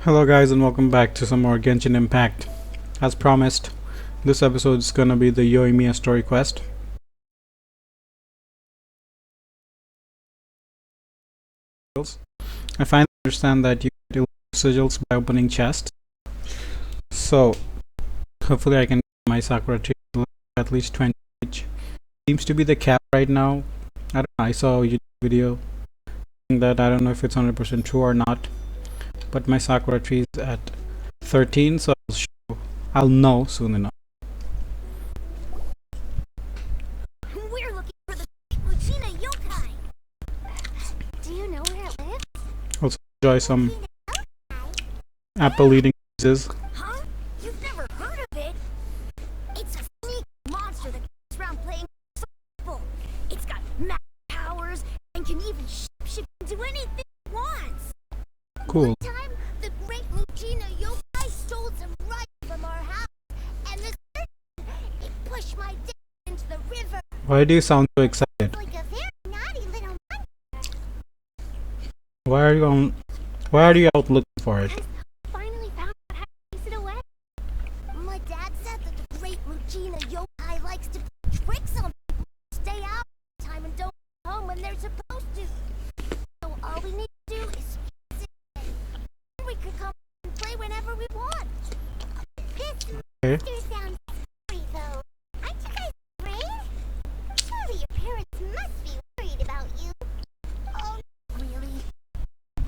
Hello guys and welcome back to some more Genshin Impact. As promised, this episode is gonna be the Yoimiya story quest. I finally understand that you get sigils by opening chests. So hopefully I can get my Sakura tree at least 20 each. Seems to be the cap right now. I don't know, I saw a YouTube video saying that. I don't know if it's 100% true or not. But my Sakura tree is at 13, so I'll know soon enough. We're looking for the Yoimiya yokai. Do you know where it lives? Also enjoy some apple eating pieces. Huh? You've never heard of it? It's a sneaky monster that goes around playing football. It's got magic powers and can even shape into anything it wants. Cool. One time, the great Yoimiya yokai stole some rice from our house, and this it pushed my dad into the river. Why do you sound so excited? Like a very naughty little monster. Why are you out looking for it? Finally found out how to chase it away. My dad said that the great Yoimiya yokai likes to play tricks on people who stay out all the time and don't come home when they're supposed to. So all we need to do is chase it away. Then we could come and play whenever we want. This monster sounds scary though. Aren't you guys afraid? Surely your parents must be worried about you. Oh, really?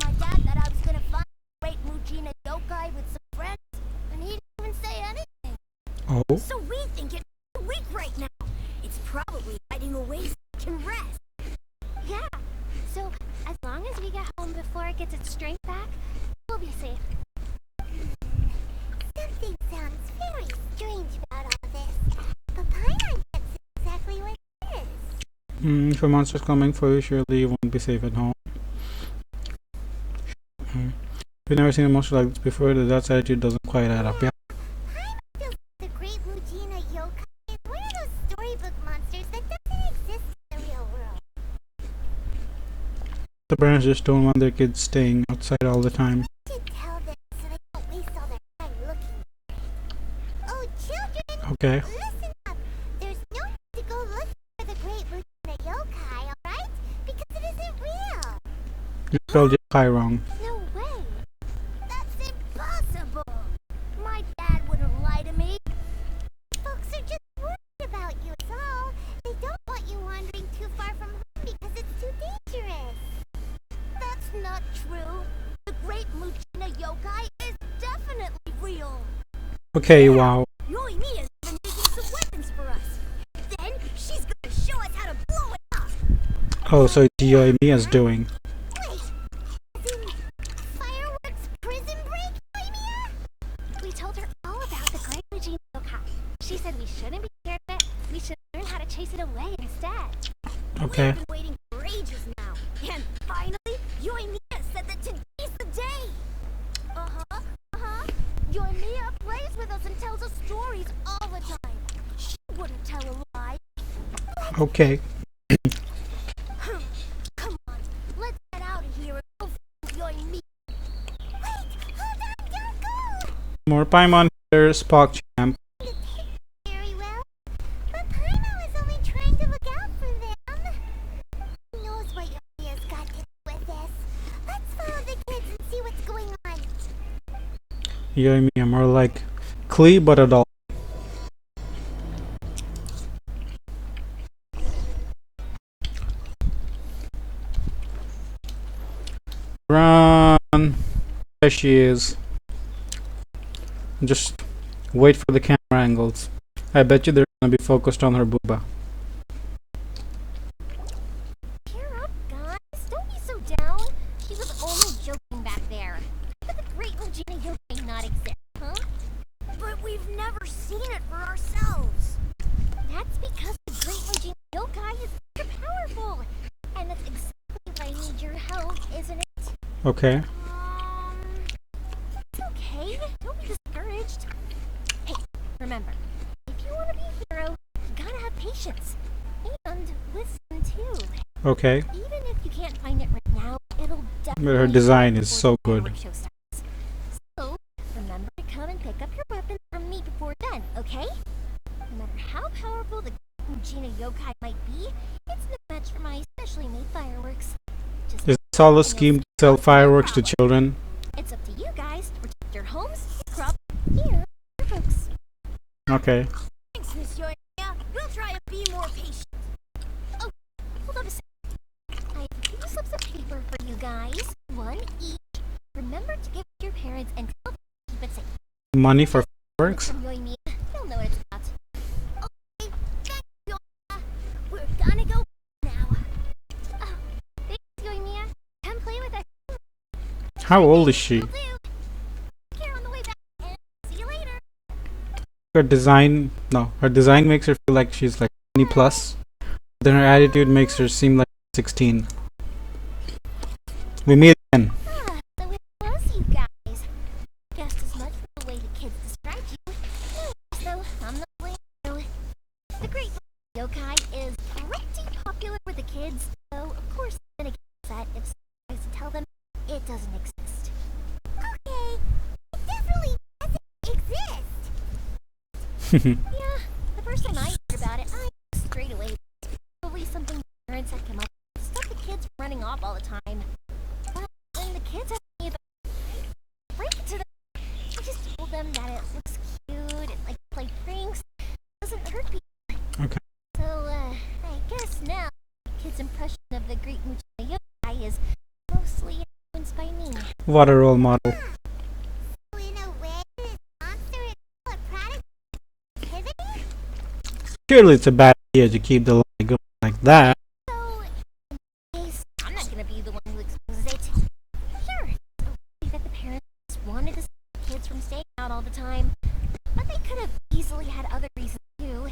My dad thought I was gonna find the great Yoimiya yokai with some friends, and he didn't even say anything. Oh, So we think it's weak right now. It's probably hiding away so it can rest. Yeah. So as long as we get home before it gets its strength back, we'll be safe. Something sounds very strange about all this. But Paimon gets exactly what it is. if a monster's coming for you, surely you won't be safe at home. We've never seen a monster like this before. That attitude doesn't quite add up. Yeah. Paimon feels like the great Yoimiya yokai is one of those storybook monsters that doesn't exist in the real world. The parents just don't want their kids staying outside all the time. Should tell them so they don't waste all their time looking. Oh, children! Okay. Listen up! There's no need to go looking for the great Yoimiya yokai, alright? Because it isn't real! You spelled yokai wrong. No way! That's impossible! My dad wouldn't lie to me! Folks are just worried about you, is all. They don't want you wandering too far from home because it's too dangerous. That's not true. The great Yoimiya yokai is definitely real. Okay, wow. Yoimiya's been making some weapons for us. Then she's gonna show us how to blow it up. Oh, so it's Yoimiya's doing. Wait, as in fireworks prison break, Yoimiya? We told her all about the great Yoimiya yokai. She said we shouldn't be scared of it. We should learn how to chase it away instead. Okay. We've been waiting for ages now, and finally, Yoimiya said that today's the day. Yoimiya plays with us and tells us stories all the time. She wouldn't tell a lie. Okay. Come on, let's get out of here and go find Yoimiya. Wait, hold on, don't go. More Paimon here, Spock champ. Very well, but Paimon was only trying to look out for them. Who knows what Yoimiya's got to do with this? Let's follow the kids and see what's going on. Yoimiya, more like Klee but adult. Run! There she is. Just wait for the camera angles. I bet you they're gonna be focused on her booba. Cheer up, guys. Don't be so down. She was only joking back there. But the great Yoimiya yokai not exist, huh? But we've never seen it for ourselves. That's because the great Yoimiya yokai is super powerful. And that's exactly why I need your help, isn't it? Okay. It's okay. Don't be discouraged. Hey, remember, if you want to be a hero, you gotta have patience. And wisdom, too. Okay. Even if you can't find it right now, it'll definitely... But her design is so good. Still, okay? No matter how powerful the Mujina yokai might be, it's no match for my specially made fireworks. Just Is this all a and you'll scheme to stop sell the fireworks to problem. children? It's up to you guys to protect your homes, crops, here, folks. Okay. Thanks, Miss Yoimiya. We'll try to be more patient. Oh, hold on a sec. I have a few slips of paper for you guys. One each. Remember to give your parents and tell them to keep it safe. Money for Look fireworks? from Yoimiya. They'll know what it's about. Okay, thanks, Yoimiya. We're gonna go now. Oh, thanks, Yoimiya. Come play with us. How old is she? Will do. Take care on the way back, and see you later. Her design makes her feel like she's like 20 plus. Then her attitude makes her seem like 16. We meet again. So it was you guys. Just as much for the way the kids described you. So I'm not blaming you. The great yokai is pretty popular with the kids, so of course I'm gonna get upset if someone tries to tell them it doesn't exist. Okay, it definitely doesn't exist. Yeah, the first time I heard about it, I knew straight away. It's probably something parents had come up with to stop the kids from running off all the time. But when the kids asked me about it, break it to them. I just told them that it looks cute and like play pranks. It doesn't hurt people. Okay. So, I guess now kids' impression of the great Mujina yokai is mostly influenced by me. What a role model. So in a way, this monster is still a product of activity? Surely it's a bad idea to keep the lie going like that. So, in this case, I'm not gonna be the one who exposes it. Sure, it's okay that the parents wanted to stop kids from staying out all the time, but they could have easily had other reasons too.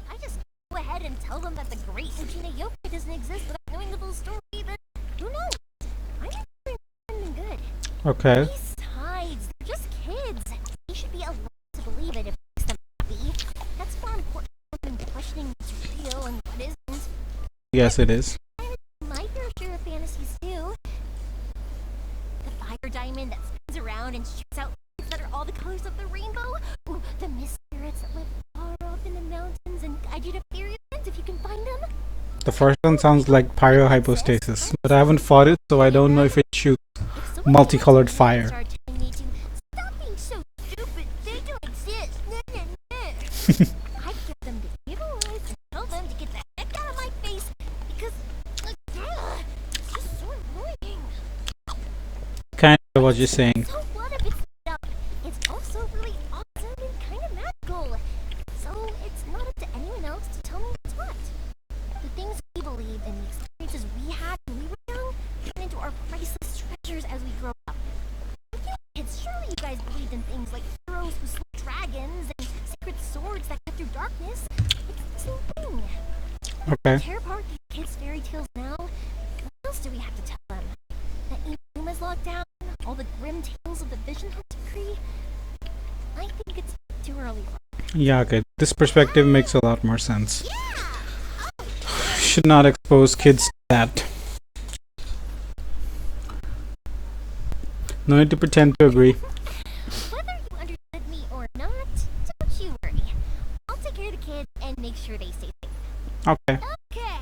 I just go ahead and tell them that the great Mujina yokai doesn't exist without knowing the full story, then who knows? I'm not doing anything good. Okay. Besides, they're just kids. They should be allowed to believe it if it makes them happy. That's more important than questioning what's real and what isn't. Yes, it is. My fair share of fantasies too. The fire diamond that spins around and shoots out lights that are all the colors of the rainbow. Ooh, the mist spirits that live far off in the mountains and guide you to fairy lands if you can find them. The first one sounds like pyrohypostasis, but I haven't fought it, so I don't know if it shoots If someone multicolored else fire. started telling me to stop being so stupid, they don't exist. I'd give them the evil eyes and tell them to get the heck out of my face because, like, it's just so annoying. Kind of what you're saying. So what if it's up? It's also really awesome and kind of magical. So it's not up to anyone else to tell me what's what. The things we believed and the experiences we had when we were young turn into our priceless treasures as we grow up. With you kids, surely you guys believed in things like heroes who slew dragons and secret swords that cut through darkness. It's the same thing. Okay. Tear apart these kids' fairy tales now. What else do we have to tell them? That Yoimiya's locked down, all the grim tales of the Vision Hunt decree. I think it's too early. Yeah, okay. This perspective makes a lot more sense. Yeah. Should not expose kids to that. No need to pretend to agree. Whether you understood me or not, don't you worry. I'll take care of the kids and make sure they stay safe. Okay. Okay.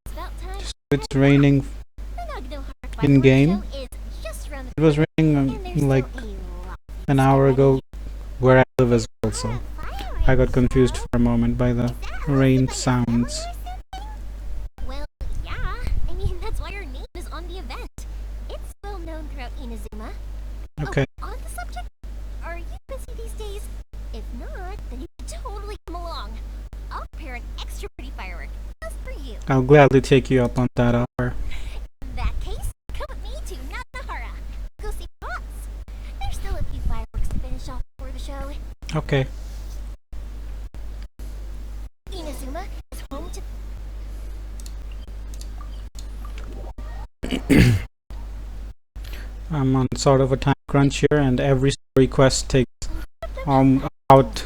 It's about time. It's raining. The Nagano Hara In game? Fireworks show is just around the It was raining and there's like still a lot an hour ago where I live as well, so I got confused for a moment by the rain sounds. Well, yeah. I mean, that's why your name is on the event. It's well known throughout Inazuma. Okay. Oh, on the subject, are you busy these days? If not, then you can totally come along. I'll prepare an extra pretty firework just for you. I'll gladly take you up on that offer. In that case, come with me to Nagahara. Go see Pops. There's still a few fireworks to finish off before the show. Okay. Inazuma is home to... I'm on sort of a time crunch here, and every story quest takes about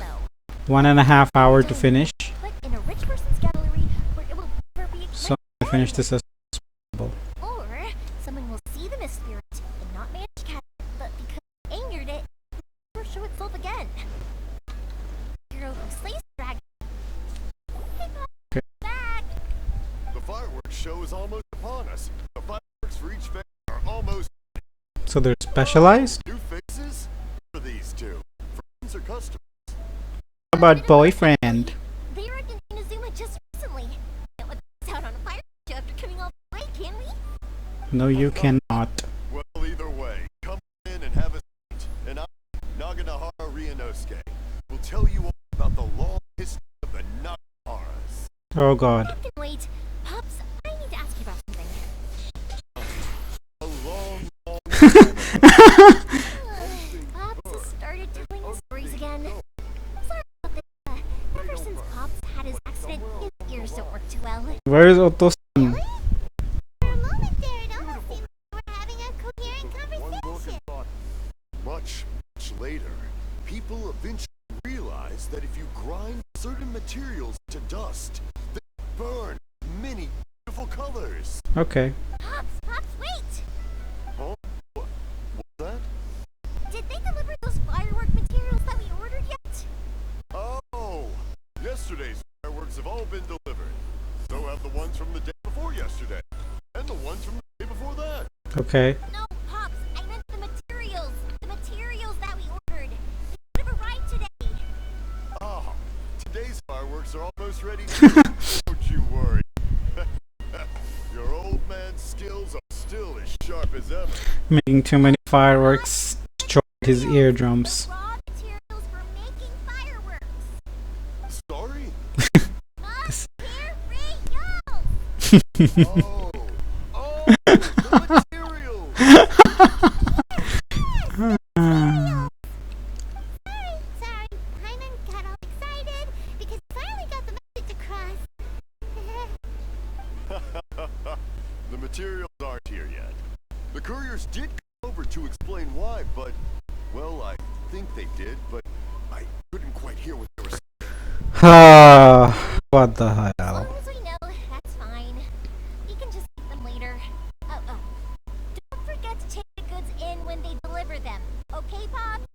1.5 hours to finish. But in a rich person's gallery where it will never be So I finish this as soon as possible. Or someone will see the mist spirit and not manage to catch it, but because it angered it, it will never show itself again. Hero who Slays the dragon. Hey, Pop, Okay. back! The fireworks show is almost upon us. The fireworks for each phase are almost So they're specialized? new faces for these two. Friends or customers? How about boyfriend? They were in Inazuma just recently. Can't let us out on a fire show after coming all the way, can we? No, you cannot. Well, either way, come in and have a seat. And I, Naganahara Ryunosuke, will tell you all about the long history of the Nagaharas. Oh god. I can wait. Pops, I need to ask you about something. A long, long Pops has started telling his stories again. Sorry about this. Ever since Pops had his accident, his ears don't work too well. Where is Otto-san? For a moment there, it almost seemed we were having a coherent one look conversation. and thought. Much later, people eventually realized that if you grind certain materials to dust, they burn many beautiful colors. Okay. Pops, wait! Huh? What's that? Did they deliver those firework materials that we ordered yet? Oh! Yesterday's fireworks have all been delivered. So have the ones from the day before yesterday. And the ones from the day before that. Okay. No, Pops, I meant the materials. The materials that we ordered. They would have arrived today. Ah, today's fireworks are almost ready too. Don't you worry. Your old man's skills are still as sharp as ever. Making too many fireworks destroyed his eardrums. The raw materials for making fireworks. Sorry? Pops, here free y'all. Oh, the materials! Sorry, Hyman got all excited because he finally got the message across. The materials aren't here yet. The couriers did come over to explain why, but, well, I think they did, but I couldn't quite hear what they were saying. What the As hell? long as we know, that's fine. We can just get them later. Oh. Don't forget to take the goods in when they deliver them. Okay, Pops?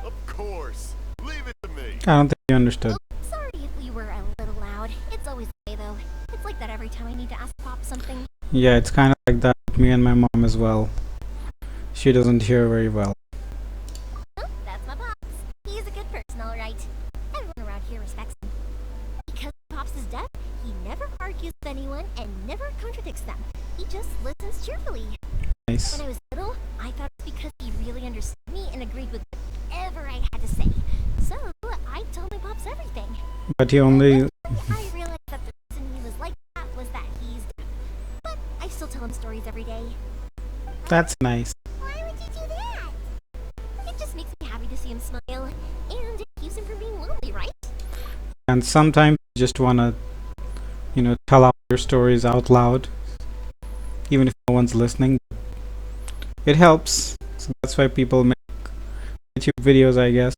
Of course. Leave it to me. I don't think you understood. Oh, sorry if we were a little loud. It's always the way, though. It's like that every time I need to ask Pop something. Yeah, it's kind of like that with me and my mom as well. She doesn't hear very well. Oh, that's my Pops. He's a good person, alright. Everyone around here respects him. Because Pops is deaf, he never argues with anyone and never contradicts them. He just listens cheerfully. Nice. When I was little, I thought it's because he really understood me and agreed with whatever I had to say. So, I told my Pops everything. But he only... Then I realized that the reason he was like that was that he's deaf. But I still tell him stories every day. That's nice. Why would you do that? It just makes me happy to see him smile. And it keeps him from being lonely, right? And sometimes you just want to, tell out your stories out loud. Even if no one's listening. It helps. So that's why people make YouTube videos, I guess.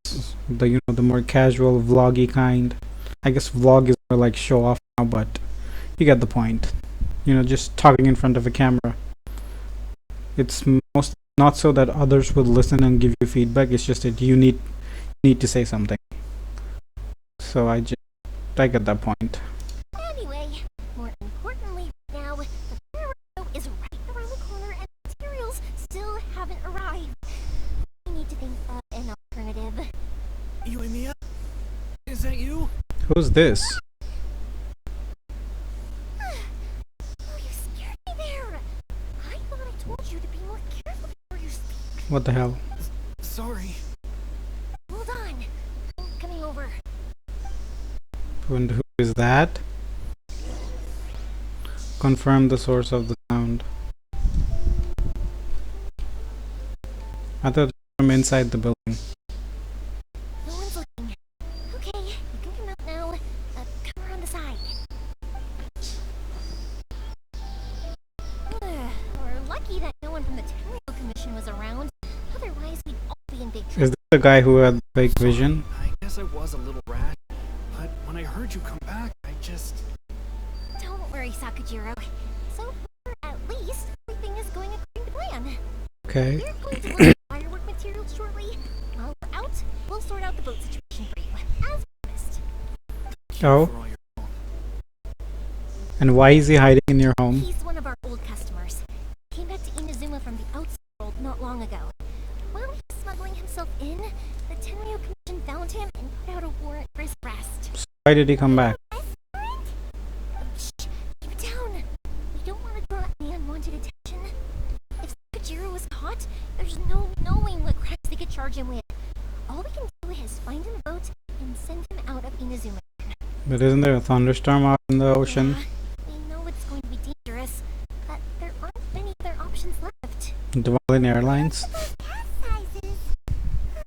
The more casual, vloggy kind. I guess vlog is more like show off now, but you get the point. Just talking in front of a camera. It's most not so that others will listen and give you feedback. It's just that you need to say something. So I get that point. Anyway, more importantly now, the fireworks show is right around the corner and the materials still haven't arrived. We need to think of an alternative. Yoimiya? Is that you? Who's this? Oh, you scared me there. I thought I told you to be more careful before you speak. What the hell? Sorry. Hold on. I'm coming over. And who is that? Confirm the source of the sound. I thought it was from inside the building. No one's looking. Okay, you can come out now. Come around the side. We're lucky that no one from the Territorial Commission was around. Otherwise, we'd all be in big trouble. Is this the guy who had the fake vision? I guess I was a little rash, but when I heard you come back, I just... Don't worry, Sakujiro. So far, at least, everything is going according to plan. Okay. We're going to look at firework materials shortly. While we're out, we'll sort out the boat situation for you, as promised. you Oh. for all your help. And why is he hiding in your home? He's one of our old customers. Came back to Inazuma from the outside world not long ago. While he was smuggling himself in, the Tenryo Commission found him and put out a warrant for his arrest. Why did he come back? Shh, keep it down. We don't want to draw any unwanted attention. If Sakajiro was caught, there's no knowing what crimes they could charge him with. All we can do is find him a boat and send him out of Inazuma. But isn't there a thunderstorm out in the ocean? Yeah, we know it's going to be dangerous, but there aren't many other options left. Dwelling Airlines? Cat sizes.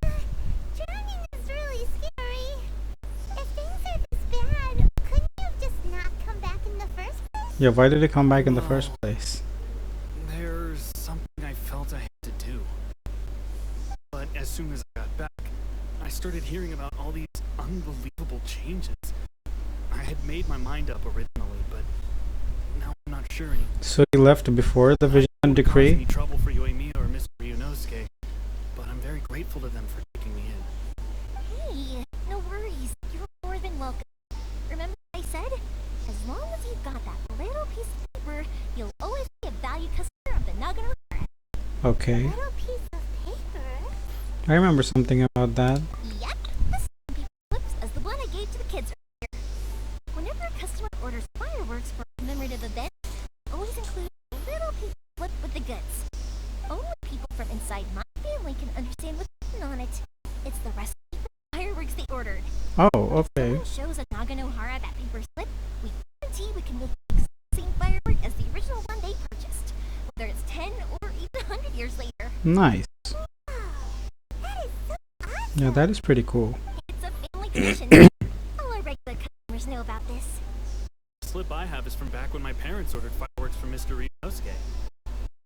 Drowning is really scary. If things are this bad, couldn't you have just not come back in the first place? Yeah, why did he come back in the first place? There's something I felt I had to do. But as soon as I got back, I started hearing about all these unbelievable changes. I had made my mind up originally, but now I'm not sure anymore. So he left before the Vigilant Cause Decree? any trouble for Yoimiya or Mr. Ryunosuke, but I'm very grateful to them for taking me in. Hey, no worries. You're more than welcome. Remember what I said? As long as you've got that little piece of paper, you'll always be a valued customer of the Nagano. Okay. Little piece of paper? I remember something about that. Yep, the same paper clips as the one I gave to the kids earlier. Whenever a customer orders fireworks for a commemorative event, always include a little piece of slip with the goods. Only people from inside my family can understand what's written on it. It's the recipe for the fireworks they ordered. Oh, okay. If someone shows a Naganohara that paper slip, we guarantee we can make the exact same firework as the original one they purchased, whether it's 10 or even 100 years later. Nice. That is so awesome! Yeah, that is pretty cool. It's a family tradition. All our regular customers know about this. The slip I have is from back when my parents ordered fireworks from Mr. Ryunosuke.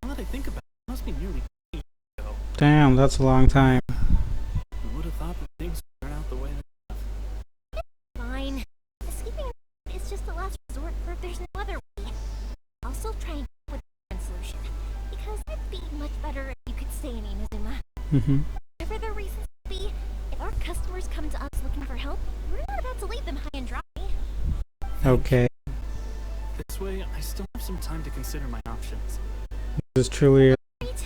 Now that I think about it, it must be nearly 20 years ago. Damn, that's a long time. Who would have thought that things would turn out the way they Fine. Escaping is just the last resort for if there's no other way. I'll still try and come up with a different solution, because it'd be much better if you could stay in Inazuma. Mm-hmm. Whatever their reasons be, if our customers come to us looking for help, we're not about to leave them high and dry. Okay. This way, I still have some time to consider my options. This is truly Right?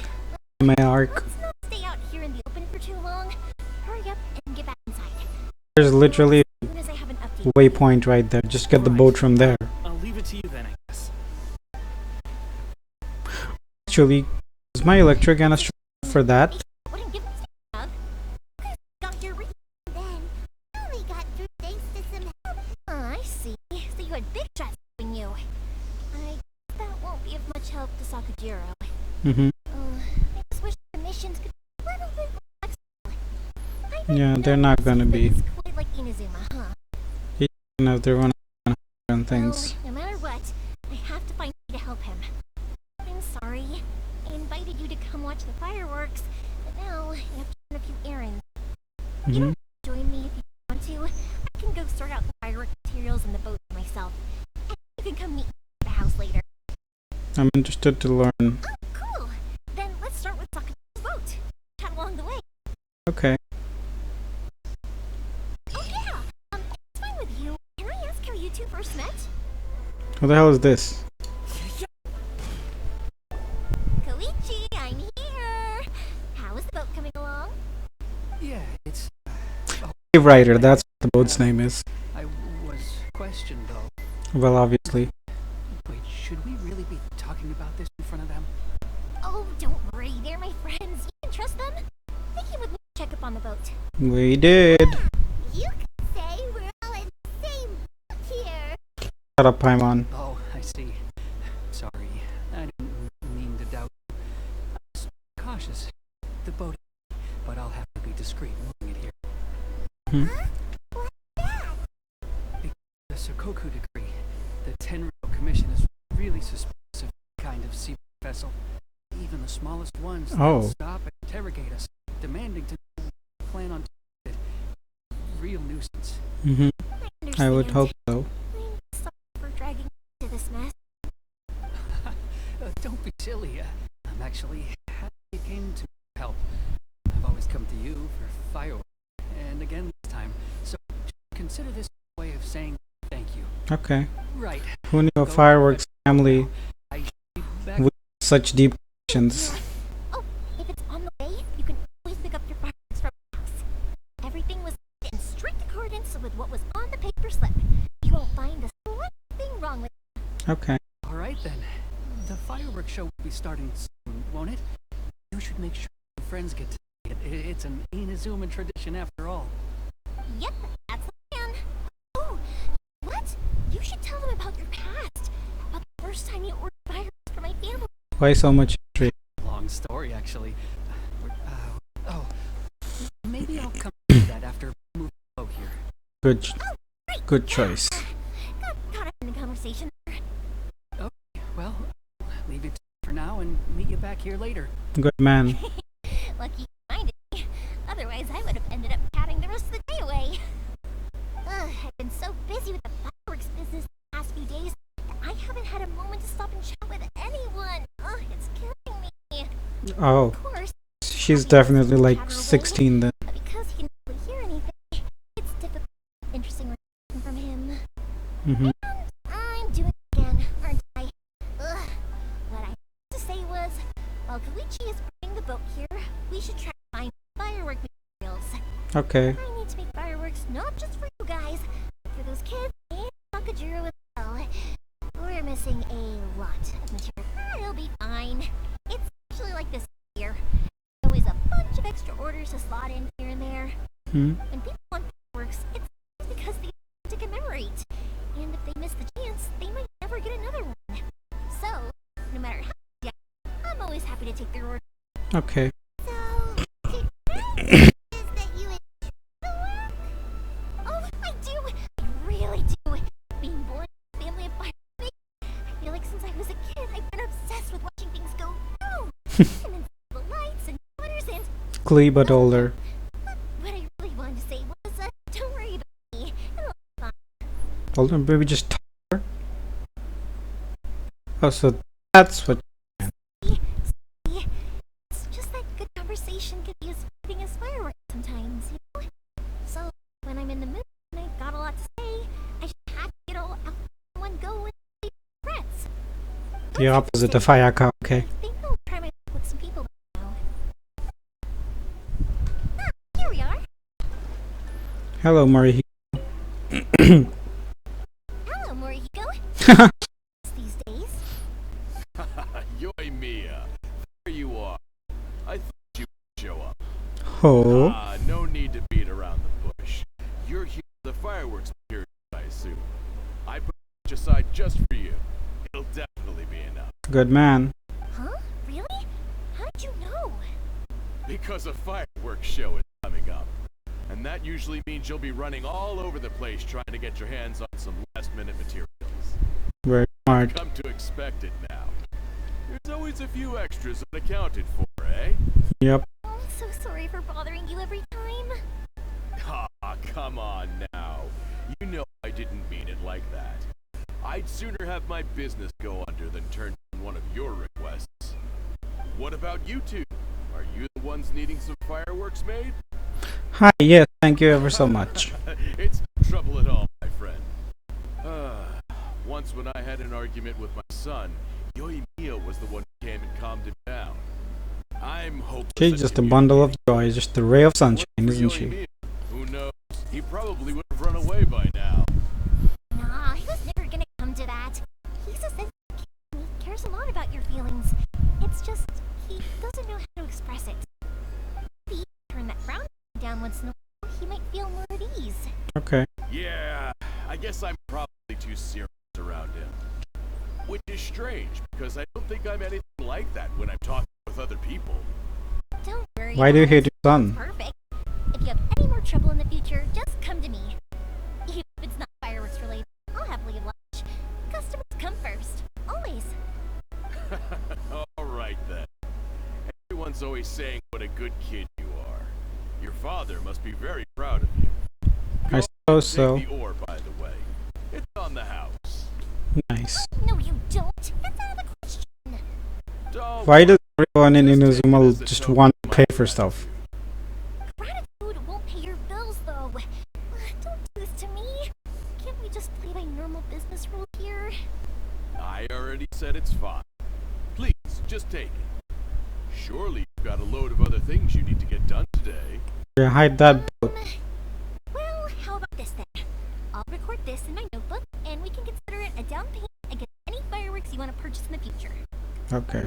my arc. Let's not stay out here in the open for too long. Hurry up and get back inside. There's literally As soon as I have an update. a waypoint right there. Just get the boat from there. I'll leave it to you then, I guess. Actually, is my electric gonna strong for that? Wouldn't give me up. Got here re- Then, I only got through thanks to some help. Oh, I see. So you had big shots helping you. I guess that won't be of much help to Sakajiro. Mm-hmm. I just wish the missions could be a little bit more flexible. I bet Yeah, you they're don't not gonna see be. things quite like Inazuma, huh? You know, they're running on things. Well, no matter what, I have to find a way to help him. I'm sorry. I invited you to come watch the fireworks, but now I have to run a few errands. Mm-hmm. Join me if you want to. I can go sort out the firework materials in the boat myself. And you can come meet me at the house later. I'm interested to learn. Oh, cool. Then let's start with Sakura's boat. Chat along the way. Okay. Oh yeah. If it's fine with you, can I ask how you two first met? What the hell is this? Koichi, I'm here. How is the boat coming along? Yeah, it's. Wave Rider, that's what the boat's name is. I was questioned though. Well, obviously. Wait, should we really be talking about this in front of them? Oh, don't worry. They're my friends. You can trust them. They came with me to check up on the boat. We did. You can say we're all in the same boat here. Shut up, Paimon. Oh, I see. Sorry, I didn't mean to doubt. I was cautious. The boat, but I'll have to be discreet moving it here. Hmm. What's that? The Sokoku decree. The Tenryo Commission is really suspicious of any kind of sea vessel. Even the smallest ones Oh. they'll stop and interrogate us, demanding to know what we plan on doing. Real nuisance. Mm-hmm. I would understand. hope so. I'm sorry for dragging you into this mess. Don't be silly. I'm actually happy you came to help. I've always come to you for fireworks, and again this time. So consider this a way of saying you. Okay. Right. Who knew a Go fireworks back family now. I should be back. with such deep connections? Oh, if it's on the way, you can always pick up your fireworks from the house. Everything was in strict accordance with what was on the paper slip. You won't find a slight thing wrong with Okay. All right then. The fireworks show will be starting soon, won't it? You should make sure your friends get to see it. It's an Inazuma tradition after all. Yep, that's the plan. Oh, what? You should tell them about your past. About the first time you ordered fireworks for my family. Why so much intrigue? Long story, actually. Oh, maybe I'll come to that after we move below here. Good, good choice. Got caught up in the conversation. Well, leave it for now and meet you back here later. Good man. Lucky you reminded me. Otherwise, I would have ended up chatting the rest of the day away. I've been so busy with the fireworks business the past few days that I haven't had a moment to stop and chat with anyone. It's killing me. Oh, Of course, she's definitely like 16 then. but because he can really hear anything, it's difficult. Interesting reaction from him. Mm-hmm. And I'm doing it again, aren't I? What I meant to say was, while Koichi is bringing the boat here, we should try to find firework materials. Okay. I need to make fireworks not just for you guys, but for those kids and Takajiro as well. We're missing a lot of material. It'll be fine. It's usually like this here. There's always a bunch of extra orders to slot in here and there. Hmm. When people want fireworks, it's because they want to commemorate. And if they miss the chance, they might never get another one. So, no matter how yeah, I'm always happy to take their order. Okay. So, is that you enjoy the work? Oh, I do! I really do! Being born in a family of fireworks, I feel like since I was a kid, I've been obsessed with watching things go boom! And then the lights and colors and... Glee but older. What I really wanted to say was, don't worry about me. It'll be fine. Older, maybe just talk to her. Oh, so that's what. It's just that good conversation can be as fleeting as fireworks sometimes, you know? So, when I'm in the mood and I've got a lot to say, I just have to get all out in one go and say regrets. The opposite of Ayaka. Okay. I think I'll try my luck with some people now. Ah, here we are. Hello, Morihiko. Hello, Morihiko. These days. Yoimiya, there you are. I thought you would show up. Oh. No need to beat around the bush. You're here for the fireworks period, I assume. I put it aside just for you. It'll definitely be enough. Good man. Huh? Really? How'd you know? Because a fireworks show is coming up. And that usually means you'll be running all over the place trying to get your hands on some last-minute materials. Very smart. Come to expect it now. There's always a few extras unaccounted for, eh? Yep. Oh, I'm so sorry for bothering you every time. Ah, come on now. You know I didn't mean it like that. I'd sooner have my business go under than turn down one of your requests. What about you two? Are you the ones needing some fireworks made? Hi. Yes. Thank you ever so much. It's no trouble at all, my friend. Once when I had an argument with my son, Yoimiya was the one who came and calmed him down. I'm hoping She's just a bundle of joy, just a ray of sunshine, isn't she? Yoimiya, who knows? He probably would have run away by now. Nah, he was never gonna come to that. He's a sensitive kid and he cares a lot about your feelings. It's just, he doesn't know how to express it. If he turned that frown down once in a while, he might feel more at ease. Okay. Yeah, I guess I'm probably too serious around him. Which is strange, because I don't think I'm anything like that when I'm talking with other people. Don't worry. Why do you about hate it. your son? Perfect. If you have any more trouble in the future, just come to me. Even if it's not fireworks related, I'll happily oblige. Customers come first. Always. Alright then. Everyone's always saying what a good kid you are. Your father must be very proud of you. I suppose so. Take the ore, by the way. It's on the house. Nice. No, you don't. That's out of the question. Don't Why does everyone in Just take it Inazuma as a just token want of to my pay for gratitude. Gratitude stuff? won't pay your bills, though. Don't do this to me. Can't we just play play by normal business rules here? I already said it's fine. Please, just take it. Surely you've got a load of other things you need to get done today. Yeah, hide that boat. Well, how about this then? I'll record this in my notebook, and we can consider it a down payment against any fireworks you want to purchase in the future. Okay.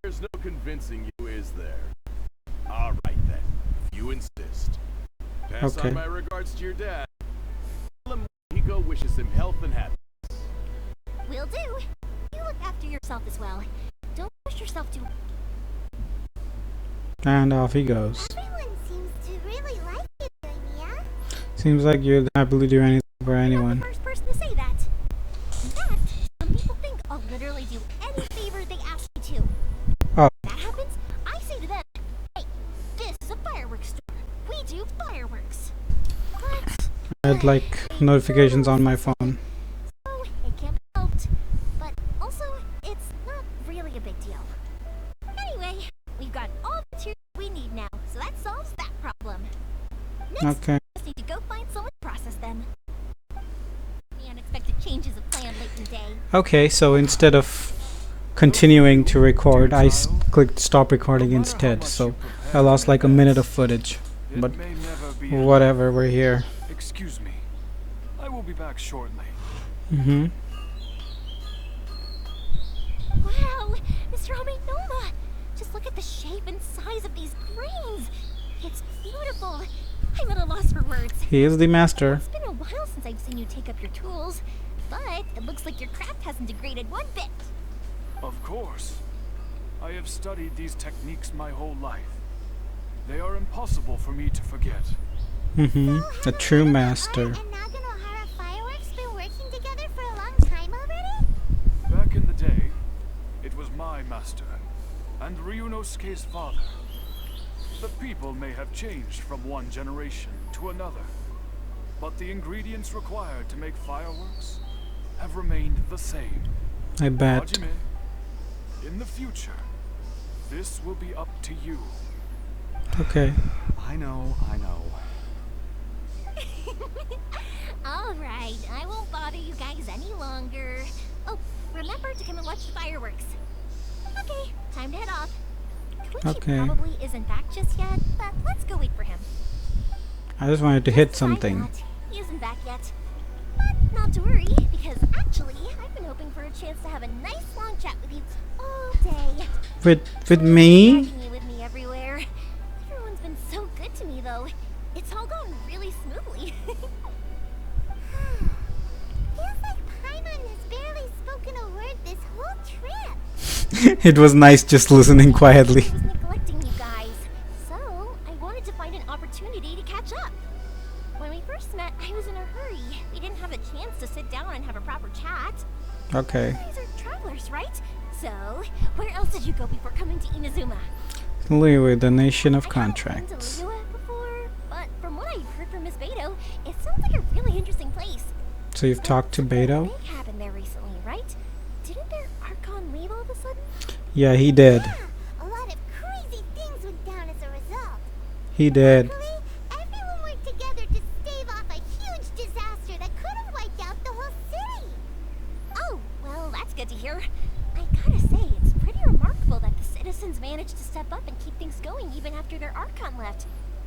There's no convincing you, is there? All right then, if you insist. Pass Okay. on my regards to your dad. Tell him Hiko wishes him health and happiness. Will do. You look after yourself as well. Don't push yourself too. And off he goes. Everyone seems to really like you, Yoimiya. Seems like you'd happily do anything for You're not anyone. the first person to say that. In fact, some people think I'll literally do any favor they ask me to. Oh. When that happens, I say to them, hey, this is a fireworks store. We do fireworks. But I had like notifications on my phone. so it can't be helped. But also, it's not really a big deal. Anyway, we've got all the materials we need now, so that solves that problem. Next, Okay. we just need to go find someone to process them. The unexpected changes of plan late in the day. Okay, so instead of continuing to record, I clicked stop recording instead. So I lost like a minute of footage. But It may never be whatever, we're here. Excuse me. I will be back shortly. Mm-hmm. Wow, Mr. Ominoma! Just look at the shape and size of these grains. It's beautiful. I'm at a loss for words. He is the master. It's been a while since I've seen you take up your tools, but it looks like your craft hasn't degraded one bit. Of course. I have studied these techniques my whole life. They are impossible for me to forget. Mm-hmm. A true master. And Naganohara Fireworks been working together for a long time already? Back in the day, it was my master, and Ryunosuke's father. The people may have changed from one generation to another, but the ingredients required to make fireworks have remained the same. I bet. Hajime, in the future, this will be up to you. Okay. I know. Alright, I won't bother you guys any longer. Oh, remember to come and watch the fireworks. Okay, time to head off. Koichi Okay. probably isn't back just yet, but let's go wait for him. I just wanted to hit Why something. not? He isn't back yet. But not to worry, because actually, I've been hoping for a chance to have a nice long chat with you all day. With me? Dragging you with me everywhere. Everyone's been so good to me, though. It's all gone really smoothly. Feels like Paimon has barely spoken a word this whole trip. It was nice just listening quietly. I was neglecting you guys, so I wanted to find an opportunity to catch up. When we first met, I was in a hurry. We didn't have a chance to sit down and have a proper chat. Okay. You guys are travelers, right? So, where else did you go before coming to Inazuma? Liyue, the nation of I haven't contracts. been to Liyue before, but from what I've heard from Miss Beto, it sounds like a really interesting place. So you've talked to Something Beto? big happened there recently, right? Didn't their Archon leave all of a sudden? Yeah, he did. Yeah, a lot of crazy things went down as a result. He did. Luckily, everyone worked together to stave off a huge disaster that could have wiped out the whole city. Oh, well, that's good to hear. I gotta say, it's pretty remarkable that the citizens managed to step up and keep things going even after their Archon left.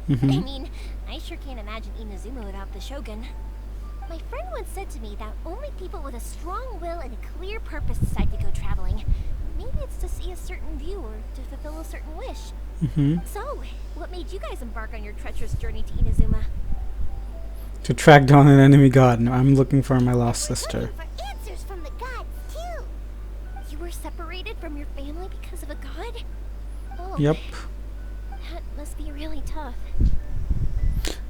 I Mm-hmm. mean, I sure can't imagine Inazuma without the Shogun. My friend once said to me that only people with a strong will and a clear purpose decide to go traveling. Maybe it's to see a certain view or to fulfill a certain wish. Mm-hmm. So, what made you guys embark on your treacherous journey to Inazuma? To track down an enemy god. No, I'm looking for my lost We're sister. looking for answers from the gods, too. You were separated from your family because of a god? Oh, Yep. that must be really tough.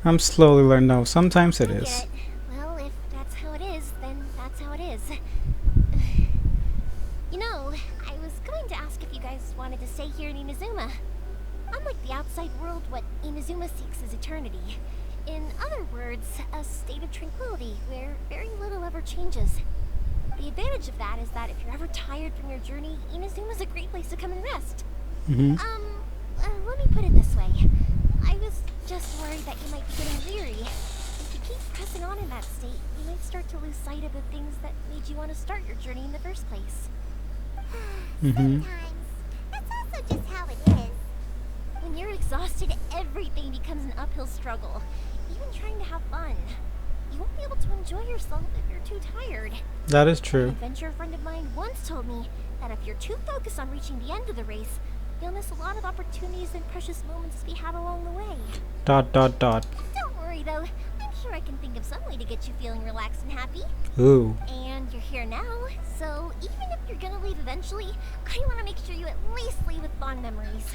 I'm slowly learning. No, sometimes it I is. get it. Well, if that's how it is, then that's how it is. You know, I was going to ask if you guys wanted to stay here in Inazuma. Unlike the outside world, what Inazuma seeks is eternity. In other words, a state of tranquility where very little ever changes. The advantage of that is that if you're ever tired from your journey, Inazuma's a great place to come and rest. Mm-hmm. Let me put it this way. I was just worried that you might be getting weary. If you keep pressing on in that state, you might start to lose sight of the things that made you want to start your journey in the first place. Mm-hmm. Sometimes. That's also just how it is. When you're exhausted, everything becomes an uphill struggle. Even trying to have fun. You won't be able to enjoy yourself if you're too tired. That is An true. adventurer friend of mine once told me that if you're too focused on reaching the end of the race, you'll miss a lot of opportunities and precious moments to be had along the way. Dot dot dot. Don't worry though, I'm sure I can think of some way to get you feeling relaxed and happy. Ooh. And you're here now, so even if you're gonna leave eventually, I want to make sure you at least leave with fond memories.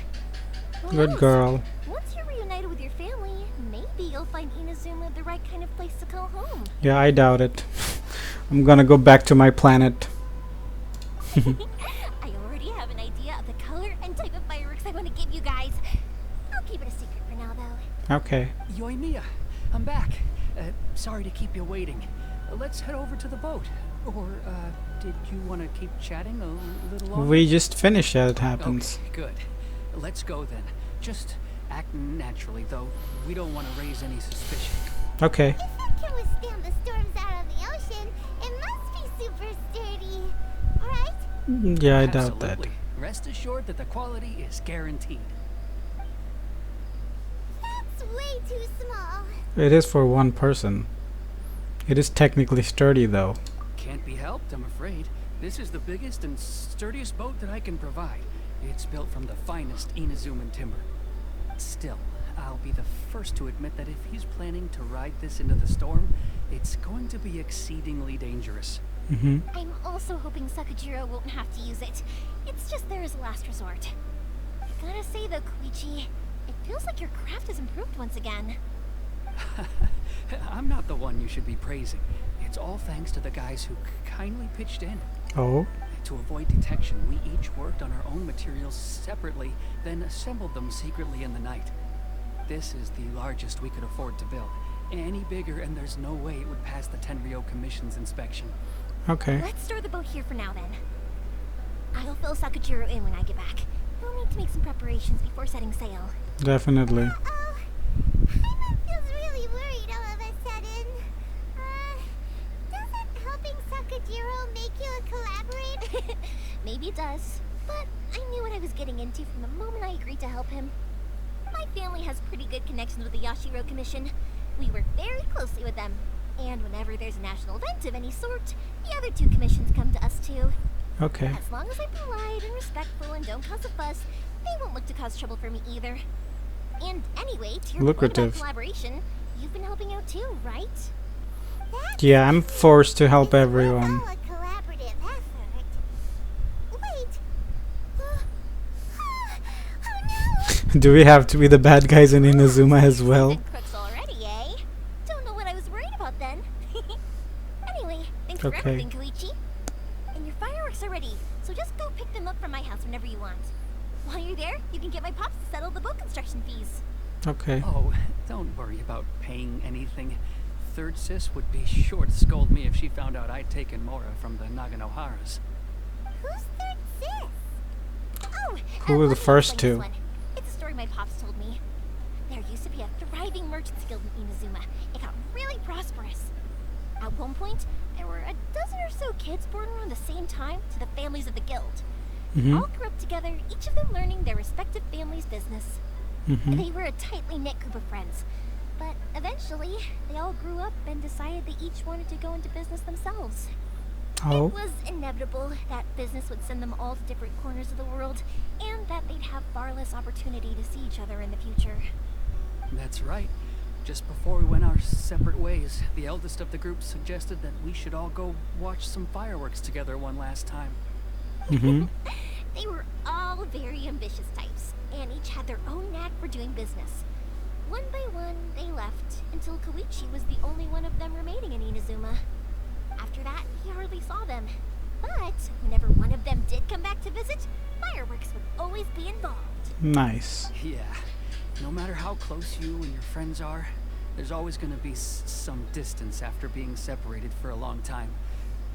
Who Good knows? girl. Once you're reunited with your family, maybe you'll find Inazuma the right kind of place to call home. Yeah, I doubt it. I'm gonna go back to my planet. I already have an idea of the color and type of fireworks I want to give you guys. I'll keep it a secret for now, though. Okay. Yoimiya, I'm back. Sorry to keep you waiting. Let's head over to the boat. Or, did you want to keep chatting a little longer? We just finished as it happens. Okay, good. Let's go then. Just act naturally, though. We don't want to raise any suspicion. Okay. If it can withstand the storms out on the ocean, it must be super sturdy. Alright? Yeah, I doubt that. Absolutely. Rest assured that the quality is guaranteed. That's way too small. It is for one person. It is technically sturdy though. Can't be helped, I'm afraid. This is the biggest and sturdiest boat that I can provide. It's built from the finest Inazuman timber. Still, I'll be the first to admit that if he's planning to ride this into the storm, it's going to be exceedingly dangerous. Mm-hmm. I'm also hoping Sakajiro won't have to use it. It's just there as a last resort. I gotta say though, Koichi, it feels like your craft has improved once again. I'm not the one you should be praising. It's all thanks to the guys who kindly pitched in. Oh. To avoid detection, we each worked on our own materials separately, then assembled them secretly in the night. This is the largest we could afford to build. Any bigger and there's no way it would pass the Tenryou Commission's inspection. Okay. Let's store the boat here for now then. I'll fill Sakajiro in when I get back. We'll need to make some preparations before setting sail. Definitely. Oh, Paimon feels really worried all of a sudden. Doesn't helping Sakajiro make you a collaborator? Maybe it does, but I knew what I was getting into from the moment I agreed to help him. My family has pretty good connections with the Yashiro Commission. We work very closely with them, and whenever there's a national event of any sort, the other two commissions come to us too. Okay. As long as I'm polite and respectful and don't cause a fuss, they won't look to cause trouble for me either. And anyway, to your point Lucrative. about collaboration, you've been helping out too, right? That's Yeah, I'm forced to help everyone. all a collaborative effort. Wait. Oh no! Do we have to be the bad guys in Inazuma as well? Been crooks already, eh? Don't know what I was worried about then. Anyway, thanks for Okay. everything, Koichi. And your fireworks are ready, so just go pick them up from my house whenever you want. While you're there, you can get my pops to settle the boat construction fees. Okay. Oh, don't worry about paying anything. Third Sis would be sure to scold me if she found out I'd taken Mora from the Naganoharas. Who's third sis? Oh, Who were the let me first explain two? this one. It's a story my pops told me. There used to be a thriving merchants guild in Inazuma. It got really prosperous. At one point, there were a dozen or so kids born around the same time to the families of the guild. Mm-hmm. All grew up together, each of them learning their respective family's business. Mm-hmm. They were a tightly knit group of friends. But eventually, they all grew up and decided they each wanted to go into business themselves. Oh. It was inevitable that business would send them all to different corners of the world, and that they'd have far less opportunity to see each other in the future. That's right. Just before we went our separate ways, the eldest of the group suggested that we should all go watch some fireworks together one last time. Mm-hmm. They were all very ambitious types, and each had their own knack for doing business. One by one, they left, until Koichi was the only one of them remaining in Inazuma. After that, he hardly saw them. But whenever one of them did come back to visit, fireworks would always be involved. Nice. Yeah. No matter how close you and your friends are, there's always going to be some distance after being separated for a long time.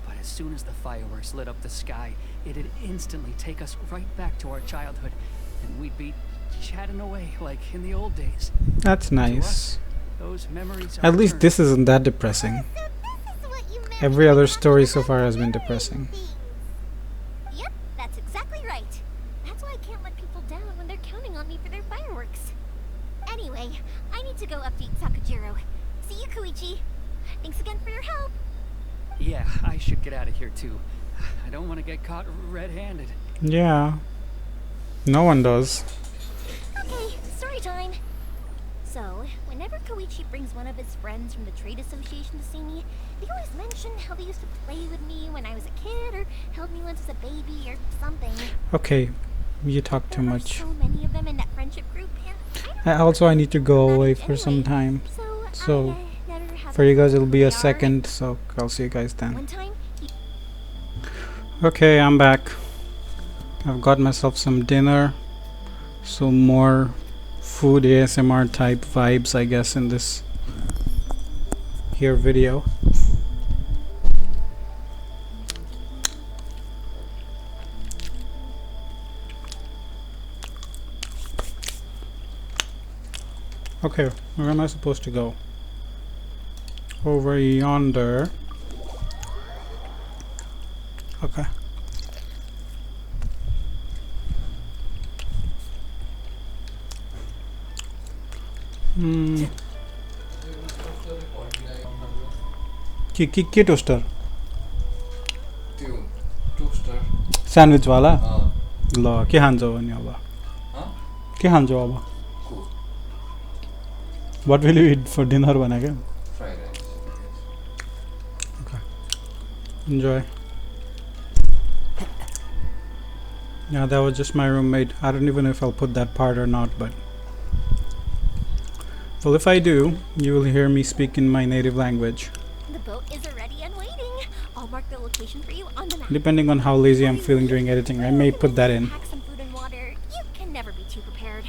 But as soon as the fireworks lit up the sky, it'd instantly take us right back to our childhood, and we'd be chatting away like in the old days. That's To nice. us, those memories are At least eternal. this isn't that depressing. So this is what you meant Every by other talking story so about far has been mirroring depressing. things. Yep, that's exactly right. That's why I can't let people down when they're counting on me for their fireworks. Anyway, I need to go update Sakajiro. See you, Koichi. Thanks again for your help. Yeah, I should get out of here too. I don't want to get caught red-handed. Yeah. No one does. Okay, story time. So, whenever Koichi brings one of his friends from the trade association to see me, they always mention how they used to play with me when I was a kid, or held me once as a baby, or something. Okay, you talk too There are much. so many of them in that friendship group, and I need to go Not away for some anyway. time. So, I never have for you guys, a it'll clue be who a they are. second. So I'll see you guys then. One time, he Okay, I'm back. I've got myself some dinner. Some more food ASMR type vibes, I guess, in this here video. Okay, where am I supposed to go? Over yonder. Okay. की toaster त्यो toaster sandwich वाला अँ, ल के खान्छौ अनि अब हँ? के खान्छौ अब को what will you it for dinner भने क्या fried rice enjoy. Yeah, that was just my roommate. I don't even know if I'll put that part or not, but well, if I do, you will hear me speak in my native language. the boat is already and waiting. I'll mark the location for you on the map. Depending on how lazy I'm feeling during editing, I may put that in. Pack some food and water. You can never be too prepared.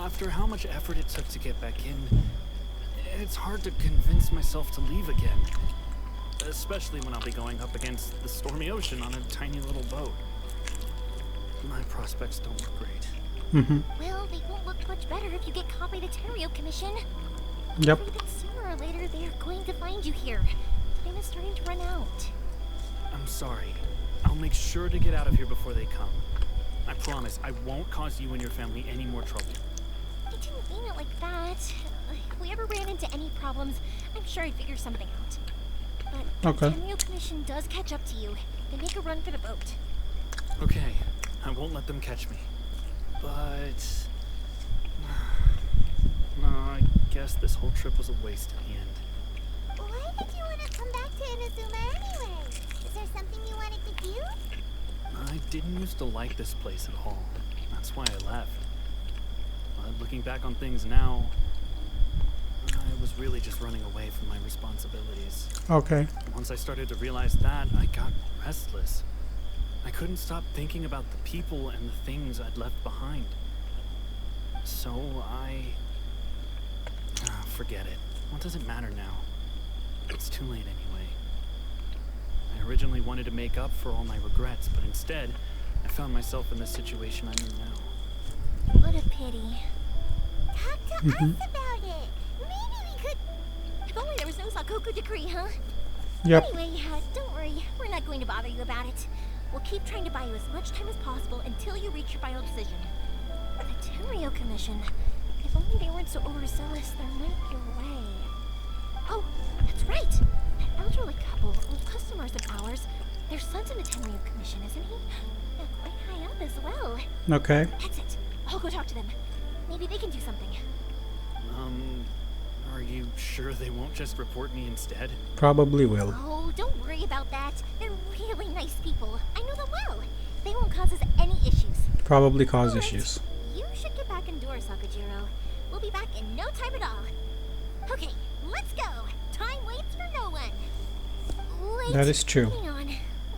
After how much effort it took to get back in, it's hard to convince myself to leave again. Especially when I'll be going up against the stormy ocean on a tiny little boat. My prospects don't look great. Well, they won't look much better if you get caught by the Terrio Commission. Yep. Afraid that sooner or later they are going to find you here. Time is starting to run out. I'm sorry. I'll make sure to get out of here before they come. I promise I won't cause you and your family any more trouble. I didn't mean it like that. If we ever ran into any problems, I'm sure I'd figure something out. But Okay. the Terrio Commission does catch up to you. They make a run for the boat. Okay, I won't let them catch me. But... no, I guess this whole trip was a waste in the end. Why did you want to come back to Inazuma anyway? Is there something you wanted to do? I didn't used to like this place at all. That's why I left. But looking back on things now, I was really just running away from my responsibilities. Okay. Once I started to realize that, I got restless. I couldn't stop thinking about the people and the things I'd left behind. So forget it. What does it matter now? It's too late anyway. I originally wanted to make up for all my regrets, but instead, I found myself in the situation I'm in now. What a pity. Talk to us about it. Maybe we could... If only there was no Sakoku decree, huh? Yep. Anyway, don't worry. We're not going to bother you about it. We'll keep trying to buy you as much time as possible until you reach your final decision. The Tenryo Commission. If only they weren't so overzealous, there might be a way. Oh, that's right. That elderly couple, old customers of ours, their son's in the Tenryo Commission, isn't he? Yeah, quite high up as well. Okay. That's it. I'll go talk to them. Maybe they can do something. Are you sure they won't just report me instead? Probably will. Oh, don't worry about that. They're really nice people. I know them well. They won't cause us any issues. Probably cause Alright, issues. You should get back indoors, Sakajiro. We'll be back in no time at all. Okay, let's go. Time waits for no one. Wait, That is true. hang on.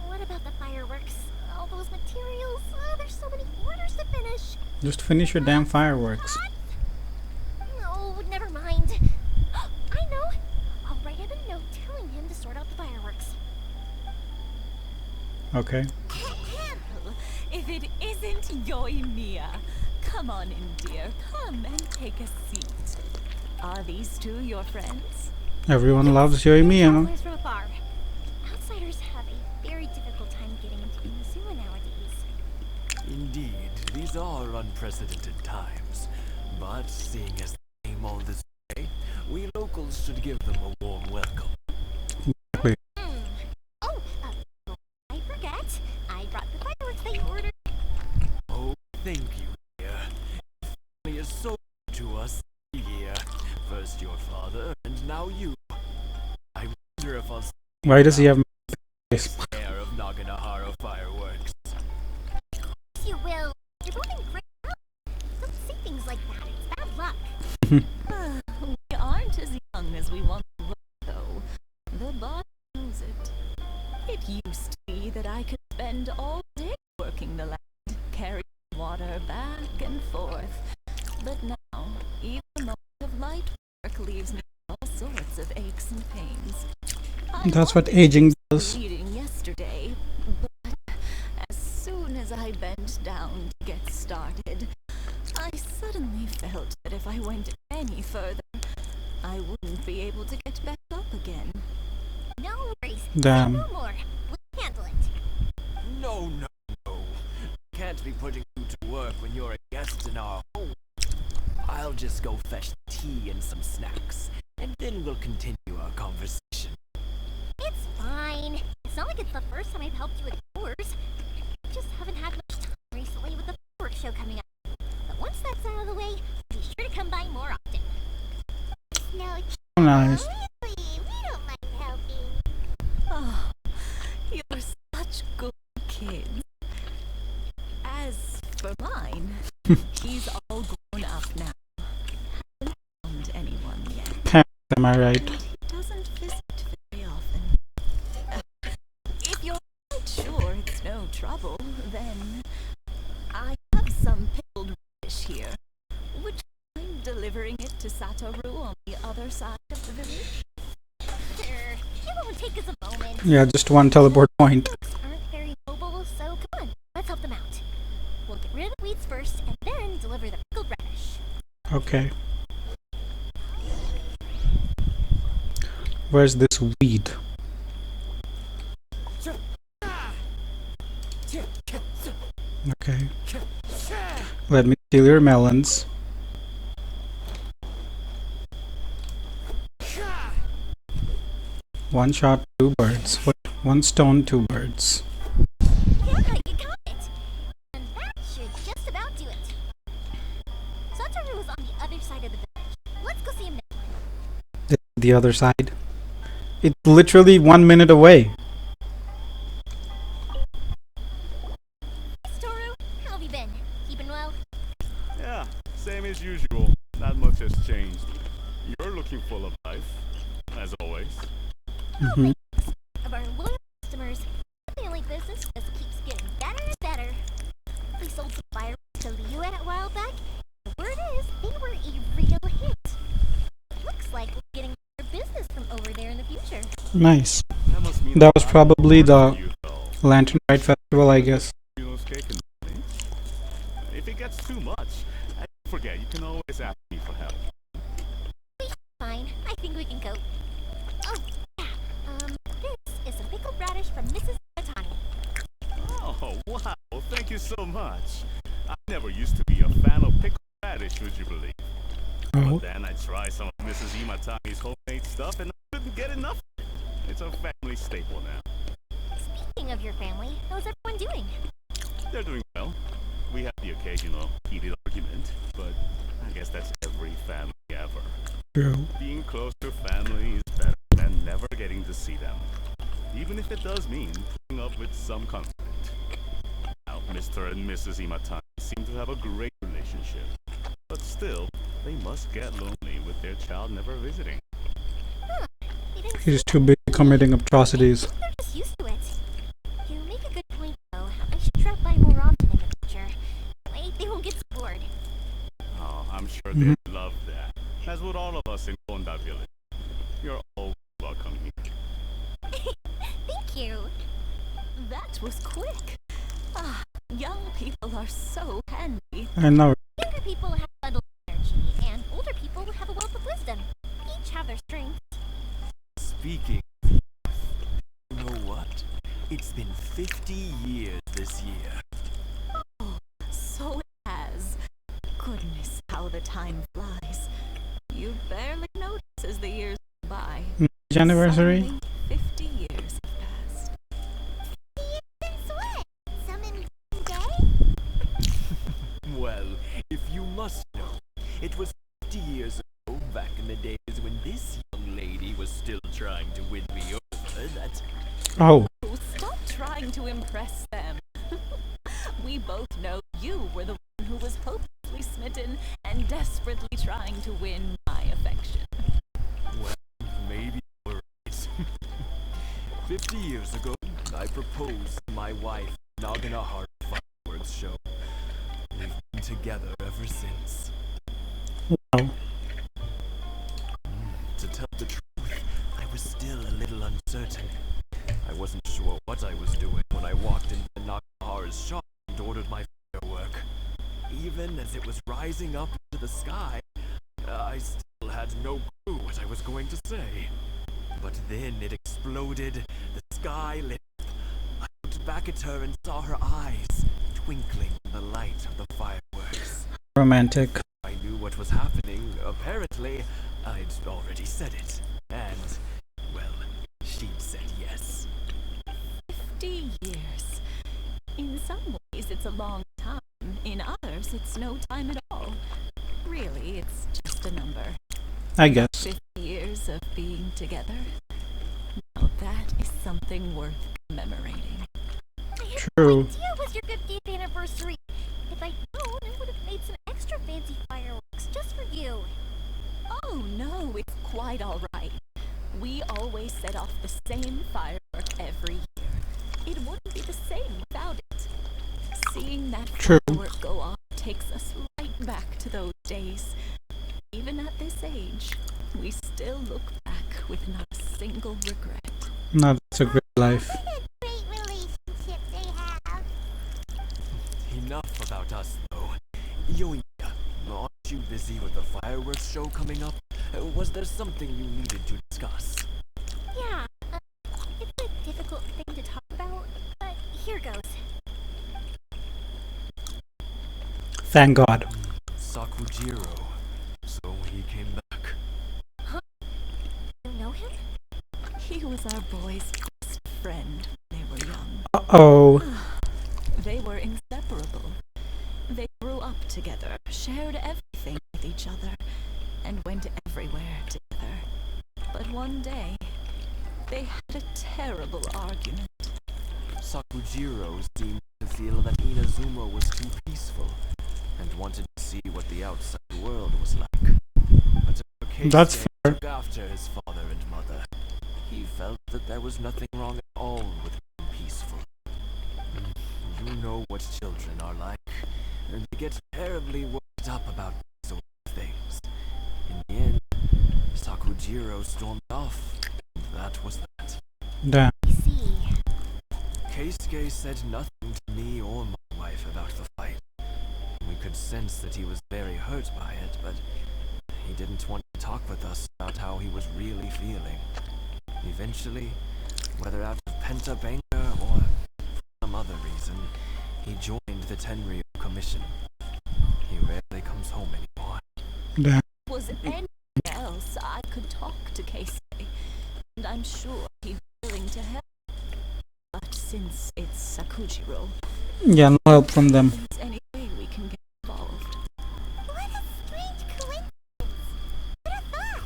What about the fireworks? All those materials? Oh, there's so many orders to finish. Just finish your damn fireworks. No, never mind. I know. I'll write him a note telling him to sort out the fireworks. Okay. If it isn't Yoimiya, Come on in, dear. Come and take a seat. Are these two your friends? Everyone loves Yoimiya. Travelers from afar. Outsiders have a very difficult time getting into Inazuma nowadays. Indeed, these are unprecedented times. But seeing as they came all this way, we locals should give them a warm welcome. Exactly. Oh, I forget. I brought the fireworks that you ordered. Oh, thank you, dear. Family is so good to us. Yeah, first your father, and now you. I wonder if I'll Why does he have face? air of Naganohara fireworks. Yes, you will. You're both in great health. Don't say things like that. It's bad luck. We aren't as young as we once were, though. The body knows it. It used to be that I could spend all day working the land, carrying water back and forth. But now, even a moment of light work leaves me with all sorts of aches and pains. That's what aging does. Eating yesterday, but as soon as I bent down to get started, I suddenly felt that if I went any further, I wouldn't be able to get back up again. No worries. Damn. No more. We'll handle it. No, no, no. Can't be putting you to work when you're a guest in our home. I'll just go fetch tea and some snacks, and then we'll continue our conversation. It's fine. It's not like it's the first time I've helped you with chores. I just haven't had much time recently with the fireworks show coming up. But once that's out of the way, be sure to come by more often. No, Oh, nice. really, we don't mind helping. Oh, you're such good kids. As for mine, he's all grown up now. Haven't found anyone yet. Am I right? And he doesn't visit very often. If you're quite sure it's no trouble, then I have some pickled radish here. Would you mind delivering it to Satoru on the other side of the village? Sure, it won't take us a moment. Yeah, just one teleport point. Folks aren't very mobile, so come on, let's help them out. We'll get rid of the weeds first, and then deliver the pickled radish. Okay. Where's this weed? Okay. Let me steal your melons. One shot, two birds. What? One stone, two birds. Yeah, you got it. And that should just about do it. Satoru was on the other side of the village. Let's go see him now. The other side. It's literally 1 minute away. Satoru, how have you been? Keeping well? Yeah, same as usual. Not much has changed. You're looking full of life, as always. Mhm. Of our loyal customers, the family business just keeps getting better and better. We sold some fireworks to Liu a while back. The word is, they were a real hit. Looks like we're getting better business from over there in the future. Nice. That must mean That a was lot probably of the work for you, though. Lantern Ride Festival, I guess. Yuno's cake and things. If it gets too much, don't forget, you can always ask me for help. Fine, I think we can cope. Oh, yeah. This is a pickled radish from Mrs. Matani. Oh, wow, thank you so much. I never used to be a fan of pickled radish, would you believe? Oh, But then I tried some of Mrs. Imatani's homemade stuff and I couldn't get enough. It's a family staple now. Speaking of your family, how's everyone doing? They're doing well. We have the occasional heated argument, but I guess that's every family ever. true. Being close to family is better than never getting to see them, even if it does mean putting up with some conflict. Now, Mr. and Mrs. Imatani seem to have a great relationship, but still, they must get lonely with their child never visiting. They didn't He's too busy committing atrocities. They're just used to it. You make a good point, though. I should drop by more often in the future. Wait, they won't get bored. Oh, I'm sure Mhm. they love that. As would all of us in Konda Village. You're all welcome here. Thank you. That was quick. Ah, young people are so handy. I know. You the time flies. You barely notice as the years go by. Marriage anniversary? Suddenly, 50 years have passed. Since what? Some in day? Well, if you must know, it was 50 years ago, back in the days when this young lady was still trying to win me over, that Oh, Oh, stop trying to impress them. We both know you were the one who was hopelessly smitten and desperately trying to win my affection. maybe you're right. 50 years ago, I proposed to my wife in Naganaharu fireworks show. We've been together ever since. wow. To tell the truth, I was still a little uncertain. I wasn't sure what I was doing when I walked into Naganaharu's shop and ordered my firework. Even as it was rising up into the sky, I still had no clue what I was going to say. But then it exploded, the sky lit up. I looked back at her and saw her eyes twinkling in the light of the fireworks. Romantic. I knew what was happening. Apparently, I'd already said it. And, well, she'd said yes. 50 years. In some ways, it's a long time. In others, it's no time at all. Really, it's just a number. I guess. 50 years of being together. Now that is something worth commemorating. I had True. no idea it was your 50th anniversary. If I'd known, I would have made some extra fancy fireworks just for you. Oh no, it's quite all right. We always set off the same firework every year. It wouldn't be the same without it. Seeing that True. firework go off takes us right back to those days. Even at this age, we still look back with not a single regret. No, that's a great life. What a great relationship they have. Enough about us, though. Yoimiya, aren't you busy with the fireworks show coming up? Was there something you needed to discuss? Yeah, it's a difficult thing to talk about, but here goes. Thank God. Sakujiro. So he came back. You know him? He was our boys' best friend when they were young. Uh-oh. They were inseparable. They grew up together, shared everything with each other, and went everywhere together. But one day, they had a terrible argument. Sakujiro seemed to feel that Inazuma was too peaceful and wanted to see what the outside world was like. But That's Keisuke fair. took after his father and mother. He felt that there was nothing wrong at all with being peaceful. You know what children are like, and they get terribly worked up about these sort of things. In the end, Sakujiro stormed off, and that was that. Damn. I see. Keisuke said nothing to me or my wife about the fight. We could sense that he was very hurt by it, but he didn't want to talk with us about how he was really feeling. Eventually, whether out of pent-up anger or for some other reason, he joined the Tenryu Commission. He rarely comes home anymore. Damn. Was anything else, I could talk to Keisuke, and I'm sure he'd be willing to help. But since it's Sakujiro, Yeah, no help from them. there's any way we can get involved. What a strange coincidence. Who'd have thought?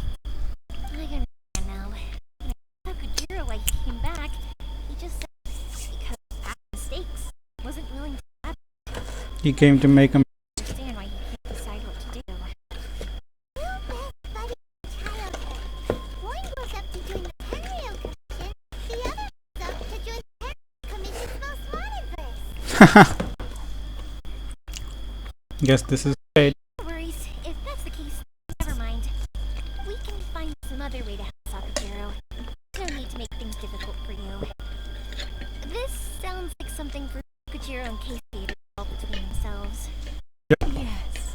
I understand now. When Sakujiro came back, he just said because of past mistakes, wasn't willing to He came to make him. understand why he can't decide what to do. Well, best buddy from childhood. One goes up to join the Tenryu Commission, the other goes up to join the Tenryu Commission's most wanted list. Guess this is fate. No worries. If that's the case, never mind. We can find some other way to help Sakujiro. No need to make things difficult for you. This sounds like something for Sakujiro and Casey to resolve between themselves. Yes.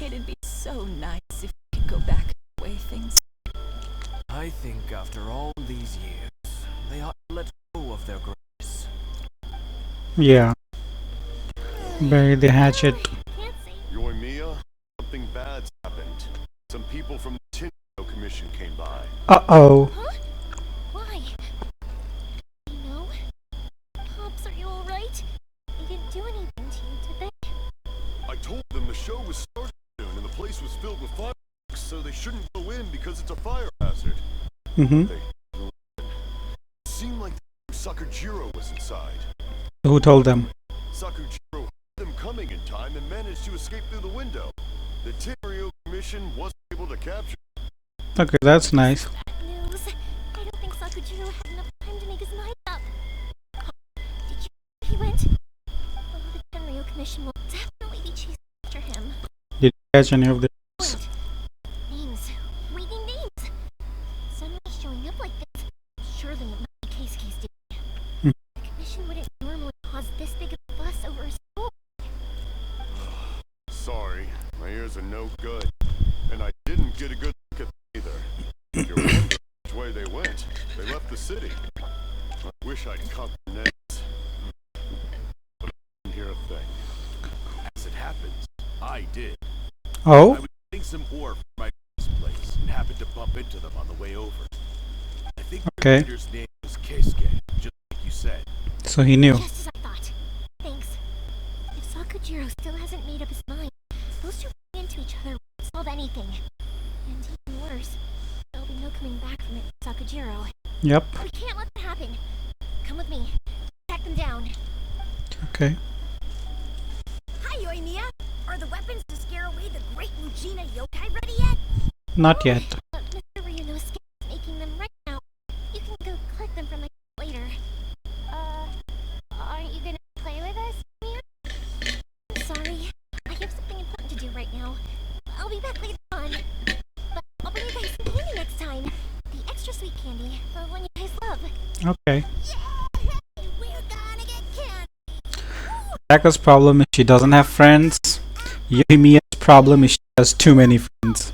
It'd be so nice if we could go back to the way things. I think after all these years, they ought to let go of their grace. Yeah. Bury the hatchet. Can't say Yoimiya, people from the Tinto Commission came by. Uh-oh. Huh? Why? You know? Pops, are you alright? They didn't do anything to you, did they? I told them the show was starting soon and the place was filled with fireworks, so they shouldn't go in because it's a fire hazard. Mm-hmm. It seemed like Sakujiro was inside. Who told them? Sakujiro heard them coming in time and managed to escape through the window. The Tinrio Commission wasn't able to capture him. Okay, that's nice. Bad news. I don't think Sakujiro had enough time to make his mind up. Did you know he went? Oh, the Tenryo Commission will definitely be chasing after him. Did you catch any of this? Wait. Names. Reading names. Suddenly showing up like this. Surely it must be Case doing. Hmm. The Commission wouldn't normally cause this big of a fuss over a school. Sorry, my ears are no good. And I didn't get a good look at them either. You're wondering which way they went. They left the city. I wish I'd caught their names. But I didn't hear a thing. As it happens, I did. Oh? I was getting some ore from my place and happened to bump into them on the way over. I think Okay. the leader's name was Keisuke, just like you said. So he knew. Just as I thought. Thanks. If Sakujiro still hasn't made up his mind, those two running into each other won't solve anything. And even worse, there'll be no coming back from it for Sakujiro. Yep. We can't let that happen. Come with me. Track them down. Okay. Hi, Yoimiya. Are the weapons to scare away the great Mujina yokai ready yet? Not yet. Mr. Ryunosuke is making them right now. You can go collect them from my later. Aren't you gonna play with us, Mia? I'm sorry. I have something important to do right now. I'll be back later on. But I'll bring you guys some candy next time. The extra sweet candy, the one you guys love. Okay. Yeah! We're gonna get candy! Raka's problem is she doesn't have friends. Yoimiya's problem is she has too many friends.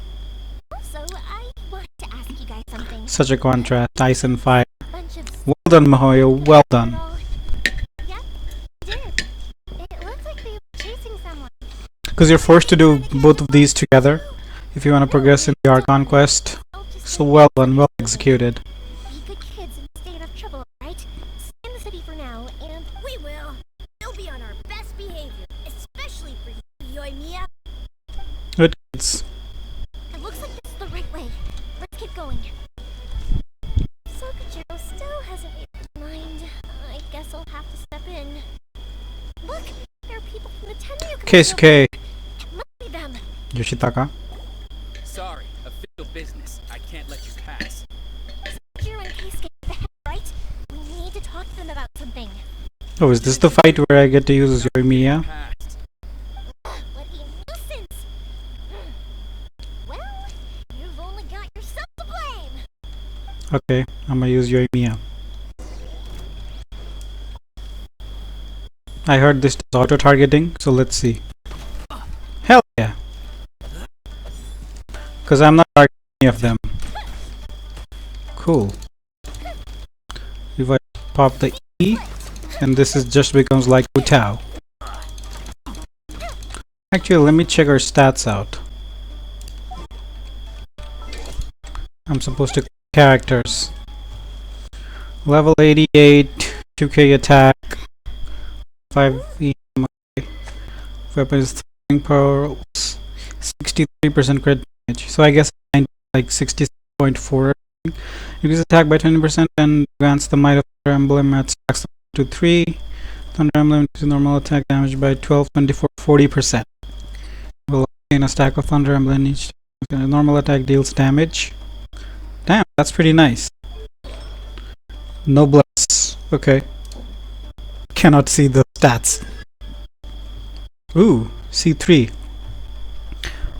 Also, I wanted to ask you guys something. Such a contrast. Ice and fire. Bunch of Well done, Mahoyo. Well done. Yep, you did. It looks like they were chasing someone. Because you're forced to do both of these together if you want to progress in the Archon quest. I'll just So well done, well executed. be good kids and stay out of trouble, right? Stay in the city for now, and we will. We'll be on our best behavior, especially for you, Yoimiya. Good kids. It looks like this is the right way. Let's keep going. Sakujiro still hasn't made up his mind. I guess I'll have to step in. Look, there are people from the Tenryo Commission. Keisuke. It must be them. Yoshitaka. Sorry, official business. I can't let you pass. Sakujiro and Keisuke are ahead, right? We need to talk to them about something. Oh, is this the fight where I get to use Yoimiya? Passed. What a nuisance! Well, you've only got yourself to blame. Okay, I'm gonna use Yoimiya. I heard this is auto-targeting, so let's see. Hell yeah! Because I'm not targeting any of them. Cool. If I pop the E, and this is just becomes like Utao. Actually, let me check our stats out. I'm supposed to characters. Level 88, 2k attack, 5 EM, weapons, throwing pearls, 63% crit damage. So I guess like 66.4. Increase attack by 20% and advance the might of Thunder Emblem at stacks to 3. Thunder Emblem increases normal attack damage by 12, 24, 40%. Will obtain a stack of Thunder Emblem each. Normal attack deals damage. Damn, that's pretty nice. No bless. Okay. Cannot see the stats. Ooh, C3.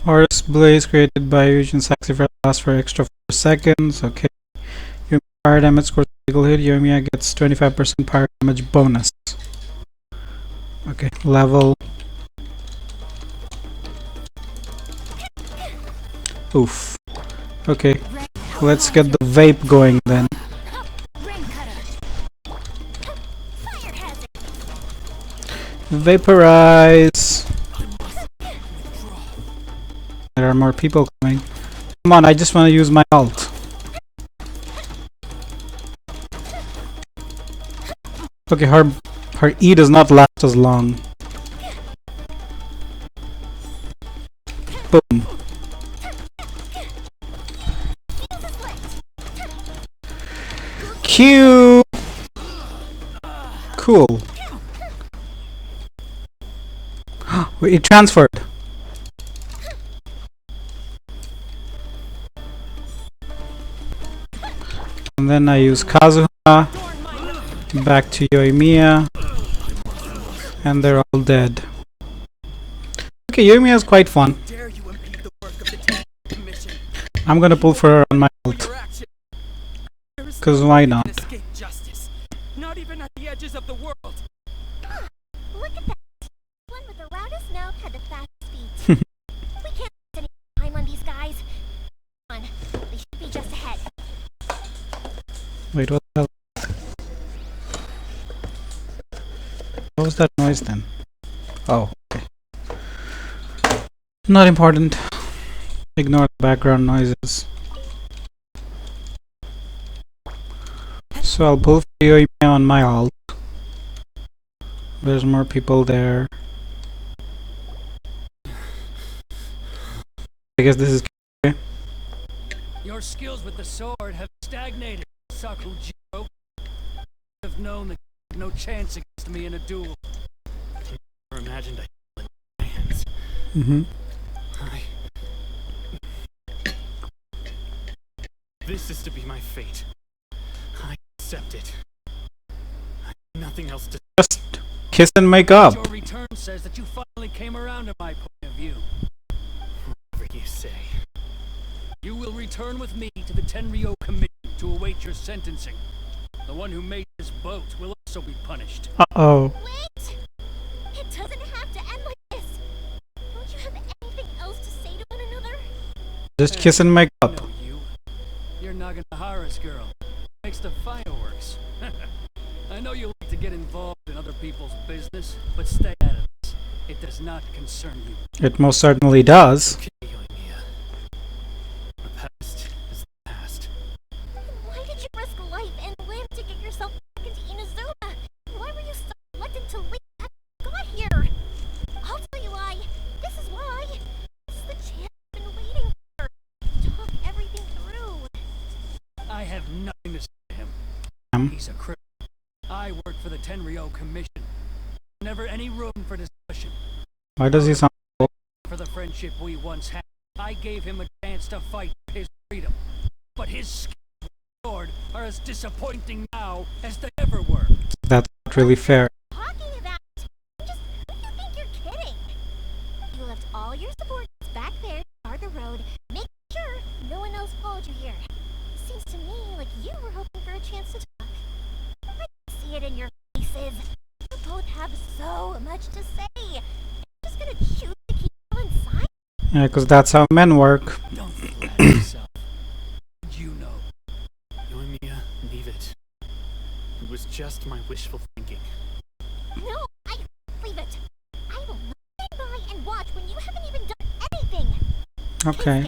Horus Blaze created by Eugene Saxifrag lasts for extra 4 seconds. Okay. Your fire damage scores critical hit. Yoimiya gets 25% fire damage bonus. Okay, level. Oof. Okay, let's get the vape going then. Rain cutter. Fire hazard. Vaporize. There are more people coming. Come on, I just want to use my ult. Okay, her E does not last as long. Boom. Q. Cool. Wait, it transferred. And then I use Kazuha. Back to Yoimiya. And they're all dead. Okay, Yoimiya is quite fun. I'm gonna pull for her on my ult. Cause why not? Not even at the edges of the world. Look at that. One with the loudest mouth had the fastest feet. We can't waste any time on these guys. Come on, they should be just ahead. Wait, what the hell? What was that noise then? Oh, okay. Not important. Ignore the background noises. So I'll pull for Yoimiya on my ult. There's more people there. I guess this is okay. Your skills with the sword have stagnated, Sakujiro. I've known that you had no chance against me in a duel. Never imagined I had it in my hands. Mm-hmm. This is to be my fate. I accept it. I have nothing else to. Just kiss and make up. Your return says that you finally came around to my point of view. Whatever you say. You will return with me to the Tenryo Commission to await your sentencing. The one who made this boat will also be punished. Uh-oh. Wait! It doesn't have to end like this. Don't you have anything else to say to one another? Just kiss and make up. No, you. You're Naganohara's girl. Makes the fireworks. I know you like to get involved in other people's business, but stay out of this. It does not concern you. It most certainly does. Okay, Yoimiya. The past is the past. Why did you risk life and limb to get yourself back into Inazuma? Why were you so reluctant to leave after you got here? I'll tell you why. This is why. This is the chance I've been waiting for. To talk everything through. I have nothing to say to him. He's a criminal. I work for the Tenryo Commission. Never any room for discussion. Why does he sound cool? For the friendship we once had, I gave him a chance to fight for his freedom. But his skills with the sword are as disappointing now as they ever were. That's not really fair. Talking about just who do you think you're kidding? You left all your supporters back there to guard the road, make sure no one else followed you here. Seems to me like you were hoping for a chance to talk. I can see it in your faces. You both have so much to say. You're just gonna choose to keep it all inside? Yeah, because that's how men work. Don't flatter yourself. You know. Yoimiya, leave it. It was just my wishful thinking. No, I leave it. I will not stand by and watch when you haven't even done anything. Okay.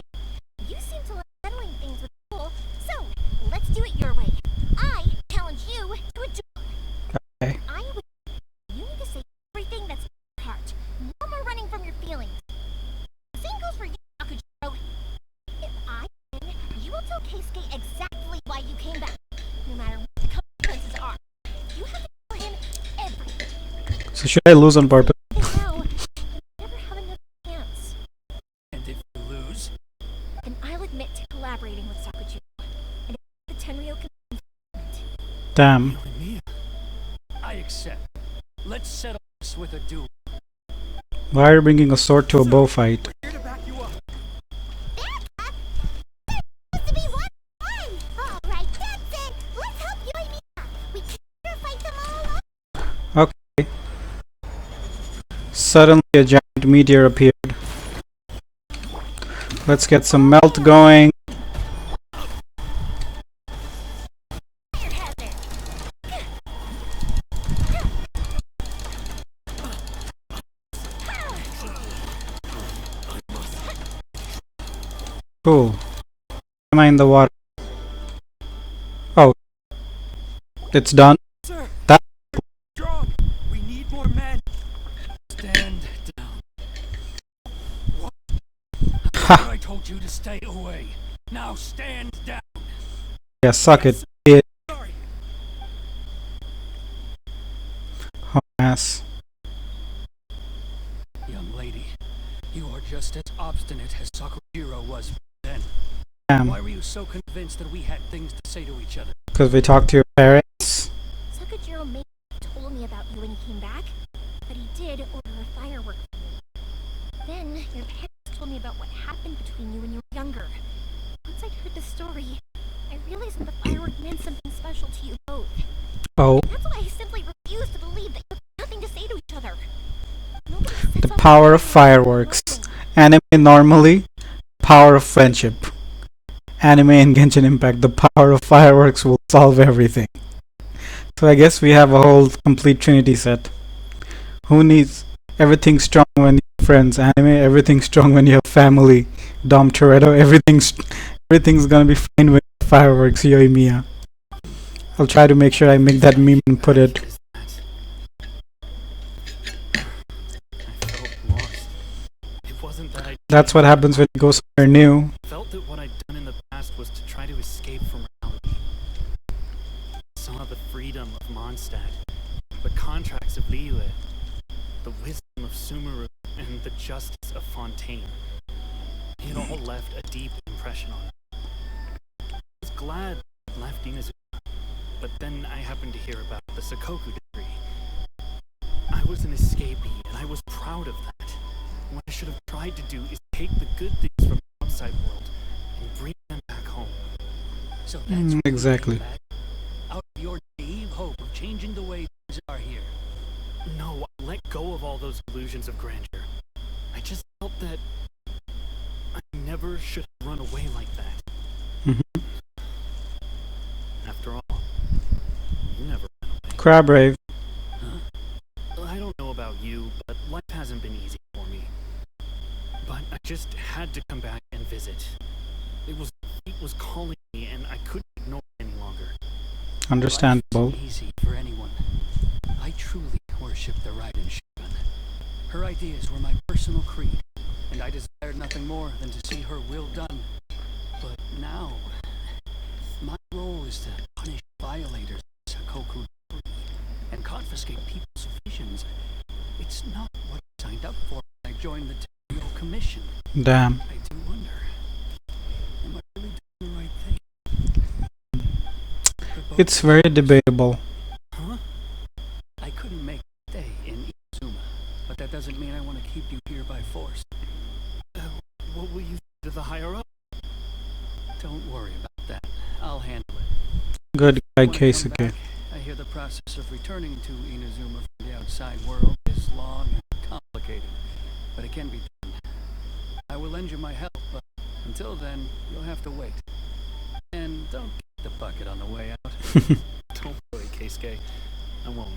You seem to like settling things with people, so let's do it your way. I challenge you to a duel. Okay. I would. You need to say everything that's in your heart. No more running from your feelings. Same goes for you, Akujiro. If I win, you will tell Keisuke exactly why you came back, no matter what the consequences are. You have to tell him everything. So should I lose on purpose? And now, you'll never have another chance. And if you lose, Then I'll admit to collaborating with Sakujiro. And if the Tenryo Commission. Damn. Yoimiya. I accept. Let's settle this with a duel. Why are you bringing a sword to a bow fight? Here to back you up. Supposed to be one. Alright, that's it. Let's help Yoimiya. We can't fight them all off. Okay. Suddenly a giant meteor appeared. Let's get some melt going. Fire hazard. Cool. am I in the water? Oh, it's done. Sir, That strong. We need more men. Stand down. What? I told you to stay away. Now stand down. yeah, suck it, idiot. Sorry. Ass. Young lady, you are just as obstinate as Sakujiro was then. Damn, Why were you so convinced that we had things to say to each other? because we talked to your parents. Sakujiro may have told me about you when he came back, but he did order a firework for me. Then your parents told me about what happened between you when you were younger. Once I heard the story, I realized that the firework meant something special to you both. Oh, That's why I simply refused to believe that you have nothing to say to each other. Nobody sets the off power of fireworks fireworks. alone. Anime normally, power of friendship. Anime and Genshin Impact, the power of fireworks will solve everything. So I guess we have a whole complete trinity set. Who needs everything strong when you have friends? Anime, everything strong when you have family. Dom Toretto, everything's gonna be fine with fireworks. Yoimiya. I'll try to make sure I make that meme and put it. I felt lost. It wasn't that I That's what happens when you go somewhere new. felt that what I'd done in the past was to try to escape from reality. I saw the freedom of Mondstadt, the contracts of Liyue, the wisdom of Sumeru, and the justice of Fontaine. It all left a deep impression on me. I was glad I left Inazuma, but then I happened to hear about the Sakoku decree. I was an escapee, and I was proud of that. What I should have tried to do is take the good things from the outside world and bring them back home. So that's what you Exactly. came back? Out of your naive hope of changing the way things are here. No, I let go of all those illusions of grandeur. I just felt that I never should have run away like that. Mhm. After all, you never ran away. Crab rave. I don't know about you, but life hasn't been easy for me. But I just had to come back and visit. It was calling me, and I couldn't ignore it any longer. Understandable. Life isn't easy for anyone. I truly worship the Raiden Shogun. Her ideas were my personal creed, and I desired nothing more than to see her will done. But now, my role is to punish violators of Sakoku decree and confiscate people's visions. It's not what I signed up for when I joined the Tokyo Commission. Damn. I do wonder, am I really doing the right thing? It's very debatable. Huh? I couldn't make a stay in Inazuma, but that doesn't mean I want to keep you here by force. What will you say to the higher up? Don't worry about that. I'll handle it. Good guy, When I come Keisuke. back, I hear the process of returning to Inazuma from the outside world is long and complicated, but it can be done. I will lend you my help, but until then, you'll have to wait. And don't kick the bucket on the way out. Don't worry, Keisuke. I won't.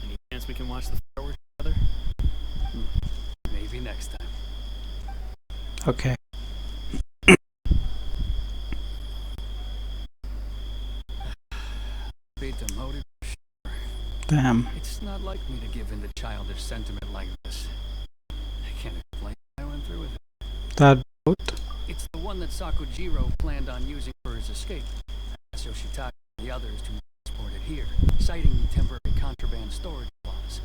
Any chance we can watch the fireworks together? Maybe next time. Okay. Be demoted. Damn. It's not like me to give in to childish sentiment like this. I can't explain what I went through with it. That boat? It's the one that Sakujiro planned on using for his escape. I asked Yoshitaka and the others to transport it here, citing the temporary contraband storage clause.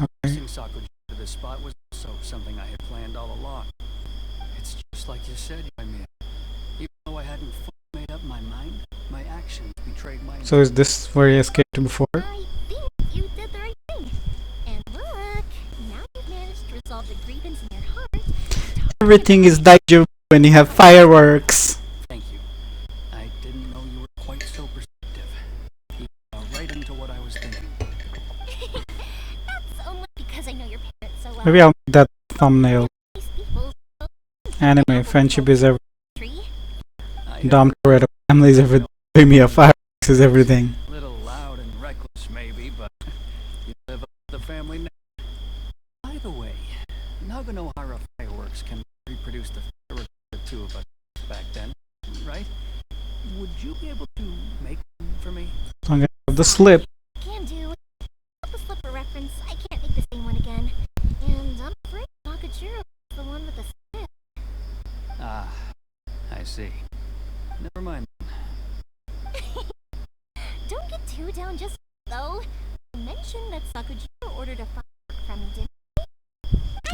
Okay. Using Sakujiro to this spot was also something I had planned all along. It's just like you said, Yoimiya. Even though I hadn't fully made up my mind, my actions betrayed my So is this where he escaped before? I think you did the right thing. And look, now you've managed to resolve the grievance in your heart. Everything is daijoubu when you have fireworks. Thank you. I didn't know you were quite so perceptive. You got right into what I was thinking. That's only because I know your parents so well. Maybe I'll make that thumbnail. These people Anime, friendship is everything. tree. I Dom Toretto, family is everything. Yoimiya, fireworks is everything. a little loud and reckless, maybe, but you live up to the family name. By the way, Naganohara fireworks can reproduce the fireworks of the two of us back then. right? Would you be able to make one for me? So I'm gonna have the slip. Can do. The slipper reference, I can't make the same one again. And I'm afraid Nakajiro is the one with the slip. Ah, I see. Never mind. Don't get too down just though. You mentioned that Sakujiro ordered a firework from me, didn't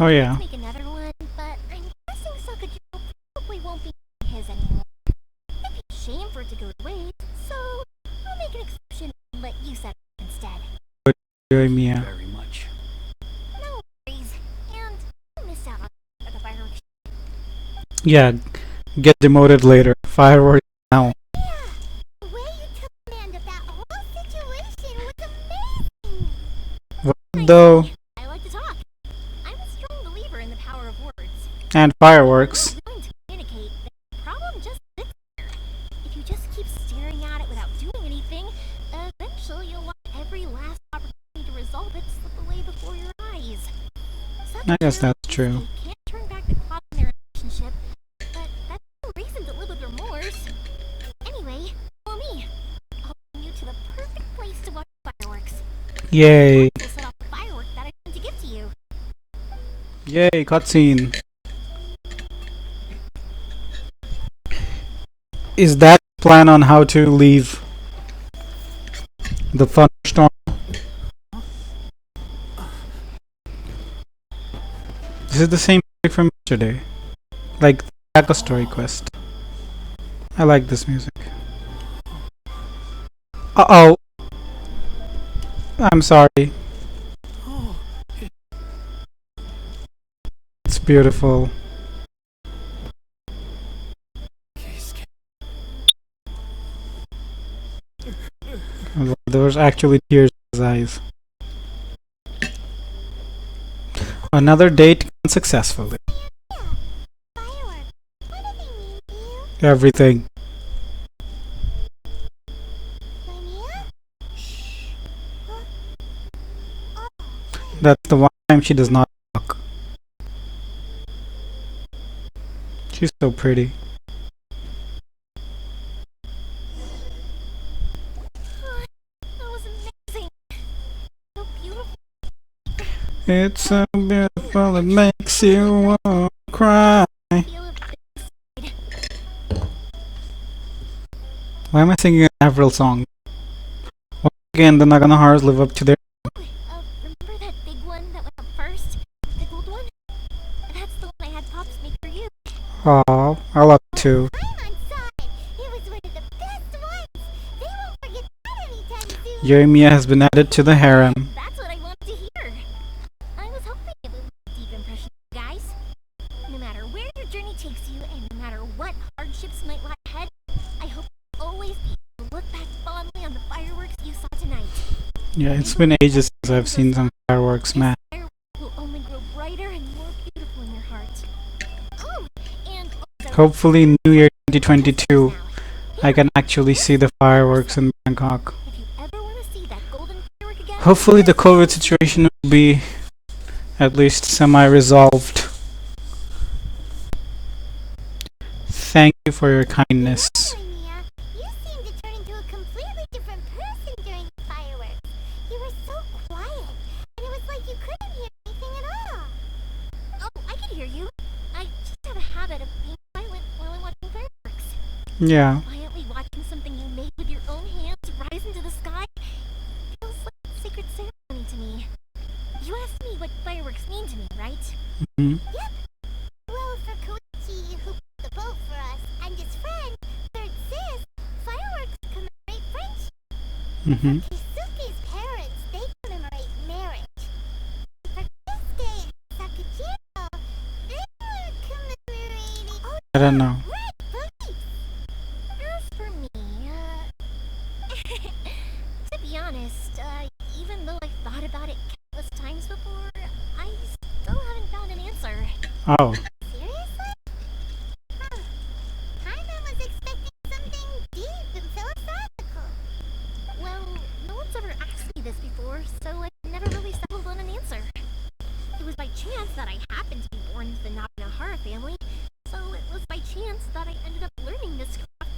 Oh yeah. make another one, but I'm guessing Sakujiro probably won't be his anymore. It'd be a shame for it to go to waste, so I'll make an exception and let you set it instead. Yoimiya. Very much. No worries, and don't miss out on the fireworks. Yeah, get demoted later. Fireworks now. Yeah, the way you took command of that whole situation was amazing. What though? I like to talk. I'm a strong believer in the power of words. And fireworks. If you're willing to communicate, the problem just sits there. If you just keep staring at it without doing anything, eventually you'll watch every last opportunity to resolve it slip away before your eyes. I guess that's true. You can't turn back the clock in their relationship, but that's no reason to live with remorse. Anyway, follow me. I'll bring you to the perfect place to watch fireworks. Yay. We'll set off the firework that I sent to give to you. Yay, cutscene. Is that plan on how to leave the thunderstorm? This is the same music from yesterday. Like the Echo Story quest. I like this music. Uh-oh. I'm sorry. It's beautiful. There was actually tears in his eyes. Another date unsuccessfully. Fireworks. What do they mean to you? Everything. Yoimiya? That's the one time she does not talk. She's so pretty. That was amazing. So beautiful. It's so beautiful it makes you want to cry. Feel of Why am I singing an Avril song? Once again, the Naganoharas live up to their... remember that big one that went up first? The gold one? That's the one I had Pops make for you. Aw, I love it too. I'm on side. It was one of the best ones. They won't forget that anytime soon. Yoimiya has been added to the harem. That's what I wanted to hear. I was hoping it would leave a deep impression, guys. No matter where your journey takes you, and no matter what hardships might lie ahead, I hope you'll always be able to look back fondly on the fireworks you saw tonight. Yeah, it's been ages since I've seen some fireworks, man. Fireworks will only grow brighter and more beautiful in your heart. Oh, and also, Hopefully, New Year 2022, I can actually see the fireworks in Bangkok. if you ever want to see that golden firework again, Hopefully, the COVID situation will be at least semi-resolved. Thank you for your kindness. Yoimiya, you seemed to turn into a completely different person during the fireworks. You were so quiet, and it was like you couldn't hear anything at all. Oh, I could hear you. I just have a habit of being silent while I'm watching fireworks. Yeah. Quietly watching something you made with your own hands rise into the sky feels like a sacred ceremony to me. You asked me what fireworks mean to me, right? Mhm. Yep. Well, for Koichi, who built the boat for us, and his friend, Third Sis, fireworks commemorate friendship. Mhm. Keisuke's parents, they commemorate marriage. For Kisuke and Sakujiro, they were commemorating... Oh, I don't know. right, police! As for me, to be honest, even though I've thought about it countless times before, I still haven't found an answer. Oh. Seriously? Huh. Kinda was expecting something deep and philosophical. Well, no one's ever asked me this before, so I never really settled on an answer. It was by chance that I happened to be born into the Naganohara family, so it was by chance that I ended up learning this craft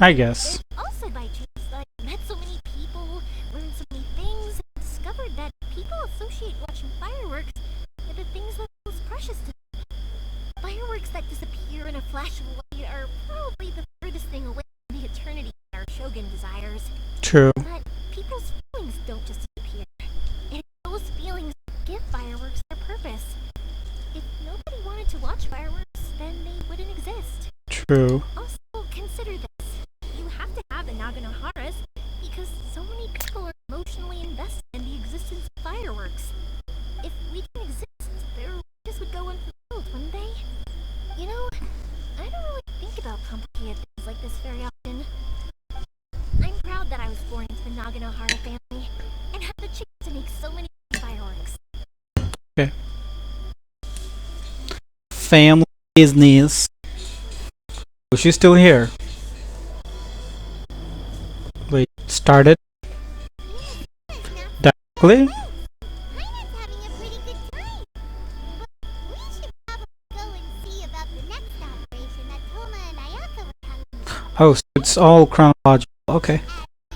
I guess. Also by chance, I met so many people, learned so many things, and discovered that people associate watching fireworks with the things that are most precious to them. Fireworks that disappear in a flash of light are probably the furthest thing away from the eternity that our Shogun desires. True. But people's feelings don't just disappear. And those feelings give fireworks their purpose. If nobody wanted to watch fireworks, then they wouldn't exist. True. Also, consider this. You have to have the Naganoharas because so many people are emotionally invested in the existence of fireworks. If we didn't exist, their wishes would go unfulfilled, wouldn't they? You know, I don't really think about complicated things like this very often. I'm proud that I was born into the Naganohara family and have the chance to make so many fireworks. Okay. Family business. Oh, she's still here. Wait, started? Directly? Heine's having a pretty good time. But we should probably go and see about the next operation that Toma and Ayaka were having. Oh, so it's all chronological. Okay. As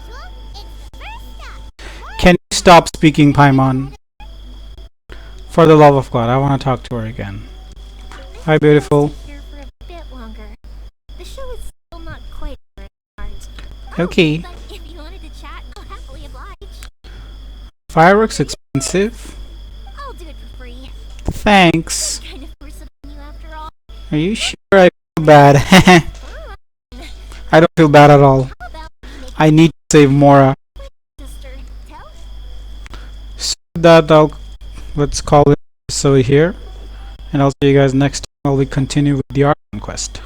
usual, it's the first stop. Can you stop speaking Paimon? For the love of God, I want to talk to her again. Hi, beautiful. Here for a bit longer. The show is still not quite where it starts. Okay. But if you wanted to chat, I'll happily oblige. Fireworks expensive? I'll do it for free. Thanks. Kind of forcing you after all. Are you sure? I feel bad. I don't feel bad at all. How about we make I need to save Mora. sister tell? So that let's call it so here. And I'll see you guys next time while we continue with the art quest.